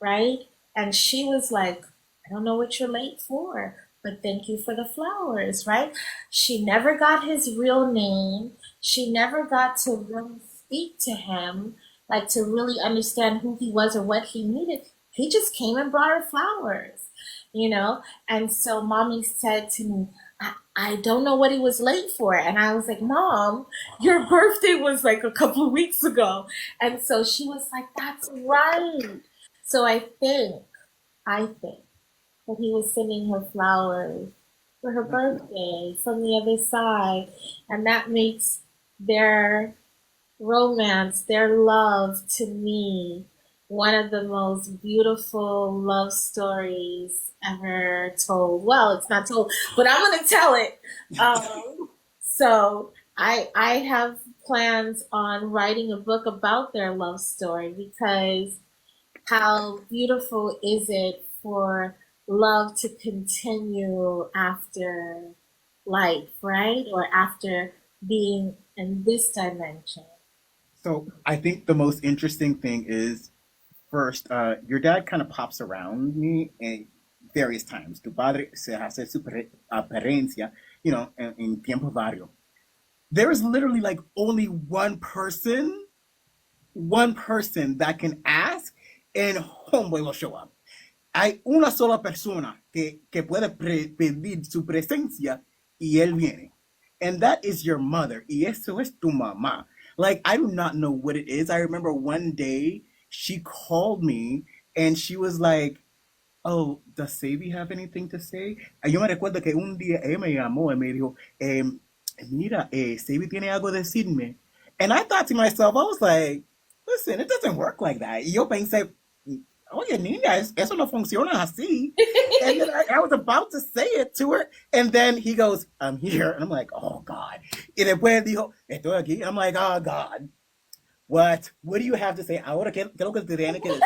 right? And she was like, "I don't know what you're late for, but thank you for the flowers," right? She never got his real name. She never got to really speak to him, like to really understand who he was or what he needed. He just came and brought her flowers, you know? And so mommy said to me, I don't know what he was late for. And I was like, "Mom, your birthday was like a couple of weeks ago." And so she was like, "That's right." So I think that he was sending her flowers for her birthday from the other side. And that makes their romance, their love to me, one of the most beautiful love stories ever told. Well, it's not told, but I'm going to tell it. So I have plans on writing a book about their love story, because how beautiful is it for love to continue after life, right? Or after being in this dimension. So I think the most interesting thing is first, your dad kind of pops around me at various times. Tu padre se hace su apariencia, en tiempo vario. There is literally like only one person that can ask, and homeboy will show up. Hay una sola persona que puede pedir su presencia y él viene. And that is your mother. Y eso es tu mamá. Like, I do not know what it is. I remember one day she called me and she was like, "Oh, does Sebi have anything to say?" Yo me recuerdo que un día ella me llamó y me dijo, "Mira, Sebi tiene algo de decirme." And I thought to myself, I was like, listen, it doesn't work like that. Y yo pensé, "Oye, niña, eso no funciona así." And then I was about to say it to her. And then he goes, "I'm here." And I'm like, "Oh, God." Y después dijo, "Estoy aquí." I'm like, "Oh, God. What? What do you have to say? Ahora, ¿qué es lo que te tiene que decir?"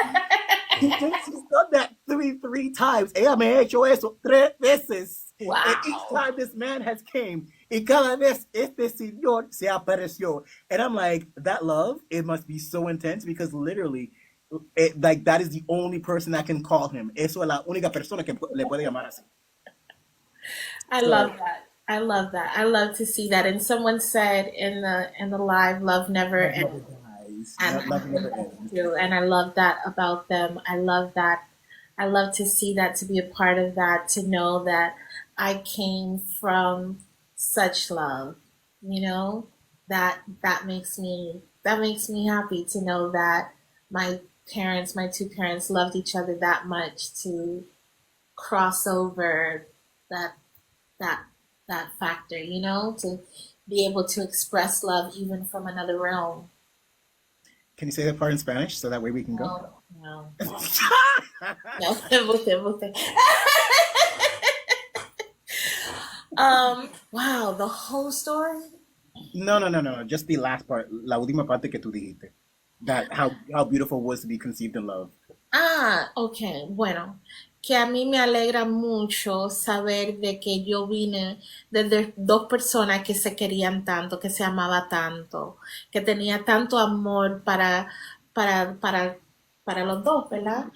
She's done that three times. Ella me ha hecho eso 3 veces. And each Wow. time this man has came, y cada vez este señor se apareció. And I'm like, that love, it must be so intense, because literally, like, that is the only person that can call him. Eso es la única persona que le puede llamar así. I love So, that. I love that. I love to see that. And someone said in the live, "Love never love ends." never dies. And Love I think never that's ends. true. And I love that about them. I love that. I love to see that, to be a part of that, to know that I came from such love. You know, that makes me happy to know that my my two parents loved each other that much to cross over that that that factor, to be able to express love even from another realm. Can you say that part in Spanish so that way we can go? No, no, no. Embuste. Wow, the whole story. No, no, no, no. Just the last part, la última parte que tú dijiste. That how beautiful it was to be conceived in love. Ok, bueno, que a mí me alegra mucho saber de que yo vine de dos personas que se querían tanto, que se amaba tanto, que tenía tanto amor para, para, para los dos, ¿verdad?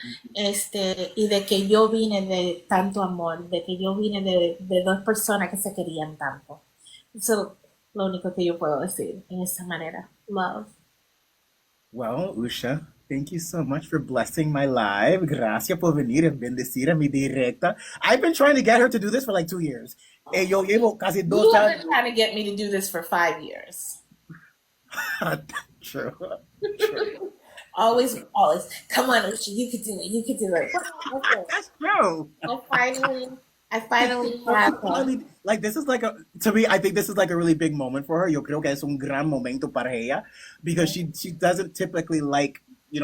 Y de que yo vine de tanto amor, de que yo vine de dos personas que se querían tanto. Eso es lo único que yo puedo decir en esa manera. Love. Well, Usha, thank you so much for blessing my life. Gracias por venir y bendecir a mi directa. I've been trying to get her to do this for like 2 years. Yo llevo casi You dos have años. been trying to get me to do this for 5 years. True. True. Always. Come on, Usha, you could do it. You could do it. Okay. That's true. I finally have her. Finally, like, this is like to me, I think this is like a really big moment for her. Yo creo que es un gran momento para ella, because she doesn't typically like,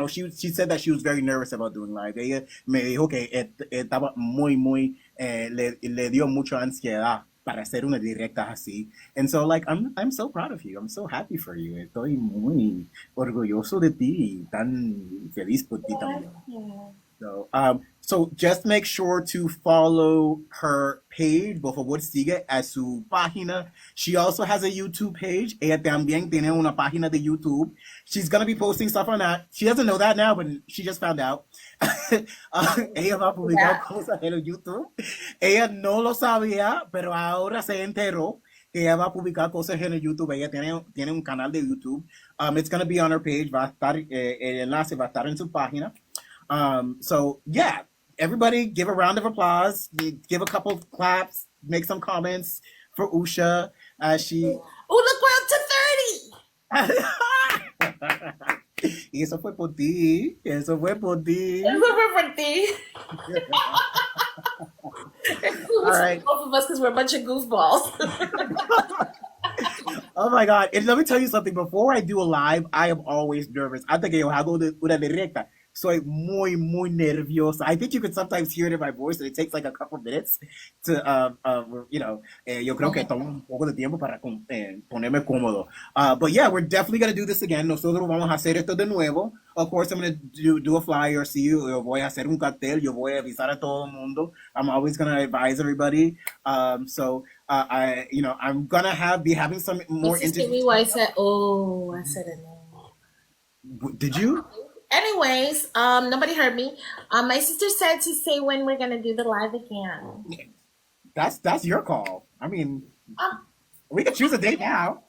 she said that she was very nervous about doing live. Ella me dijo que estaba muy, le dio mucha ansiedad para hacer una directa así. And so, like, I'm so proud of you. I'm so happy for you. Estoy muy orgulloso de ti. Tan feliz por ti también. So just make sure to follow her page. Por favor, sigue a su página. She also has a YouTube page. Ella también tiene una página de YouTube. She's going to be posting stuff on that. She doesn't know that now, but she just found out. Ella va a publicar cosas en el YouTube. Ella no lo sabía, pero ahora se enteró que ella va a publicar cosas en el YouTube. Ella tiene un canal de YouTube. It's going to be on her page. Va a estar, el enlace va a estar en su página. So yeah, everybody give a round of applause, give a couple of claps, make some comments for Usha as she... Oh, look, we're up to 30! Y eso fue por ti. Eso fue por ti. Eso fue por ti. All right. Both of us because we're a bunch of goofballs. Oh my God. And let me tell you something. Before I do a live, I am always nervous. Antes que yo hago una directa, soy muy, muy nerviosa. I think you can sometimes hear it in my voice, and it takes like a couple minutes to, yo creo que toma un poco de tiempo para ponerme cómodo. But yeah, we're definitely going to do this again. Nosotros vamos a hacer esto de nuevo. Of course, I'm going to do a flyer, see you. Yo voy a hacer un cartel. Yo voy a avisar a todo el mundo. I'm always going to advise everybody. I'm going to be having some more interviews. I said it now. Did you? Anyways, nobody heard me. My sister said to say when we're gonna do the live again. That's your call. I mean, we can choose a date now.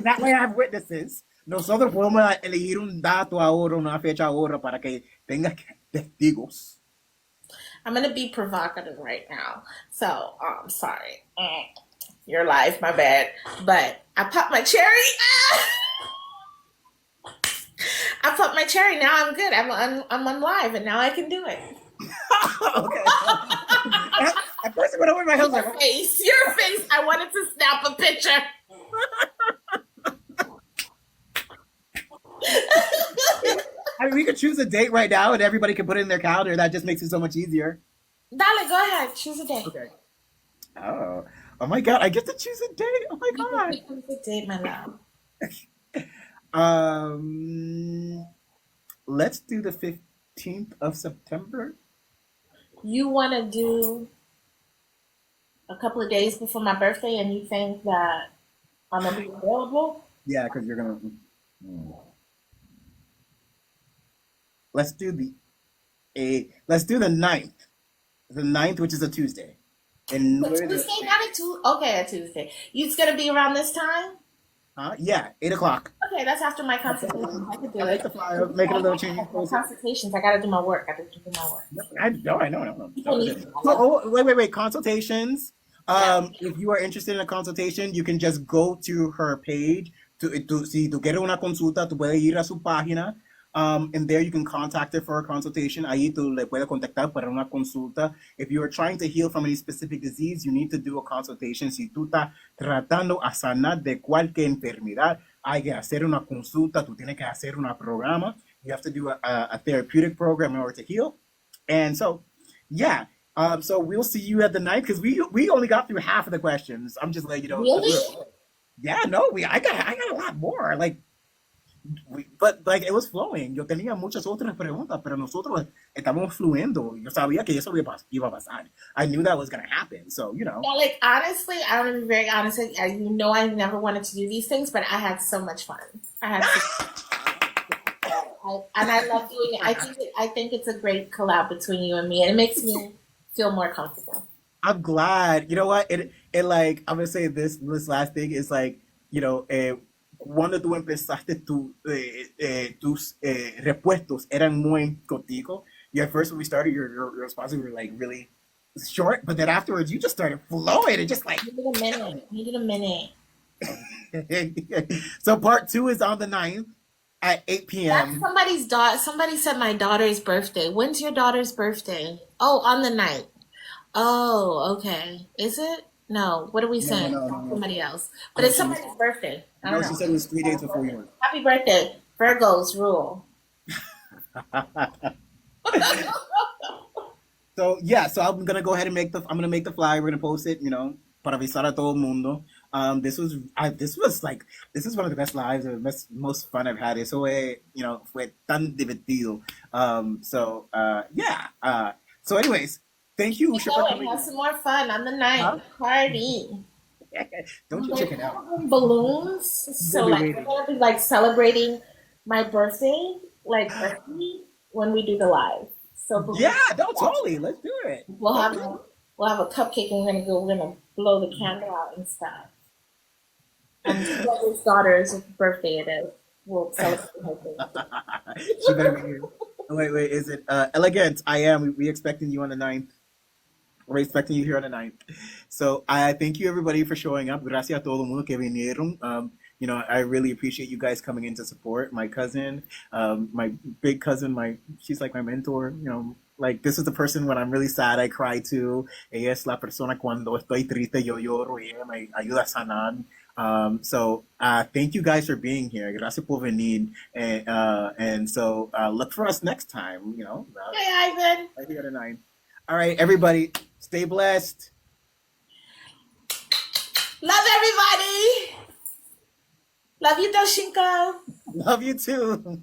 That way I have witnesses. Nosotros podemos elegir un dato ahora, una fecha ahora para que tenga testigos. I'm gonna be provocative right now. So, sorry. You're live, my bad. But I popped my cherry. I popped my cherry. Now I'm good. I'm on live, and now I can do it. Okay. At first, I went over my head. Your face. I wanted to snap a picture. I mean, we could choose a date right now, and everybody can put it in their calendar. That just makes it so much easier. Dale, go ahead. Choose a date. Okay. Oh my God! I get to choose a date. Oh my God! Choose a date, Melao. Let's do the 15th of September. You want to do a couple of days before my birthday, and you think that I'm gonna be available? Yeah, because you're gonna. Let's do the 9th. The 9th, which is a Tuesday. And Tuesday, not a Tuesday. Okay, a Tuesday. It's gonna be around this time. Yeah, 8:00. Okay, that's after my consultations. I could do it. The flyer, make it a little change. Consultations. I gotta do my work. I know. Wait. Consultations. If you are interested in a consultation, you can just go to her page. Si tú quieres una consulta, tú puedes ir a su página. And there you can contact her for a consultation. Ahí tú le puedes contactar para una consulta. If you are trying to heal from any specific disease, you need to do a consultation. Si tú estás tratando a sanar de cualquier enfermedad, hay que hacer una consulta. Tú tienes que hacer un programa. You have to do a therapeutic program in order to heal. And so, yeah. So we'll see you at the 9th because we only got through half of the questions. I'm just letting you know. Really? Yeah, no, I got a lot more. But it was flowing. Yo tenía muchas otras preguntas, pero nosotros estamos fluyendo. Yo sabía que eso iba a pasar. I knew that was going to happen. So, Yeah, honestly, I'm going to be very honest. I never wanted to do these things, but I had so much fun. And I love doing it. I think it's a great collab between you and me, and it makes me feel more comfortable. I'm glad. You know what? I'm going to say this last thing is cuando tú empezaste tus repuestos eran muy corticos. Yeah, at first when we started, your responses were really short, but then afterwards you just started flowing and just Needed a minute. So part 2 is on the 9th at 8 p.m. That's somebody's somebody said my daughter's birthday. When's your daughter's birthday? Oh, on the 9th. Oh, okay. Is it? No, what are we saying? No. Somebody else. But it's somebody's birthday. I don't know. She said it was 3 days before yours. Happy birthday. Virgos rule. So yeah, so I'm gonna go ahead and make the flyer. We're gonna post it, para avisar a todo el mundo. This is one of the best lives, or most fun I've had. Eso fue tan divertido. Yeah. So anyways, thank you, I Usha, for know it. coming Have in. some more fun on the Huh? ninth party. Don't you There's check it out. balloons, so We'll be like we're waiting. gonna be like celebrating my birthday, like early when we do the live. So Yeah, balloons. no, totally. Let's do it. We'll have Okay. a we'll have a cupcake and we're gonna blow the candle out and stuff. And whoever's daughter's birthday it is, we'll celebrate her birthday. She better be here. Wait, is it elegant? I am. We expecting you on the ninth. We're expecting you here on the ninth. So I thank you everybody for showing up. Gracias a todo el mundo que vinieron. I really appreciate you guys coming in to support my cousin, my big cousin. She's like my mentor. Like this is the person when I'm really sad I cry to. Ella es la persona cuando estoy triste yo lloro y ella me ayuda a sanar. Thank you guys for being here. Gracias por venir. And look for us next time. Hey Ivan. Right here tonight. All right, everybody, stay blessed. Love everybody. Love you, Doshinko. Love you too.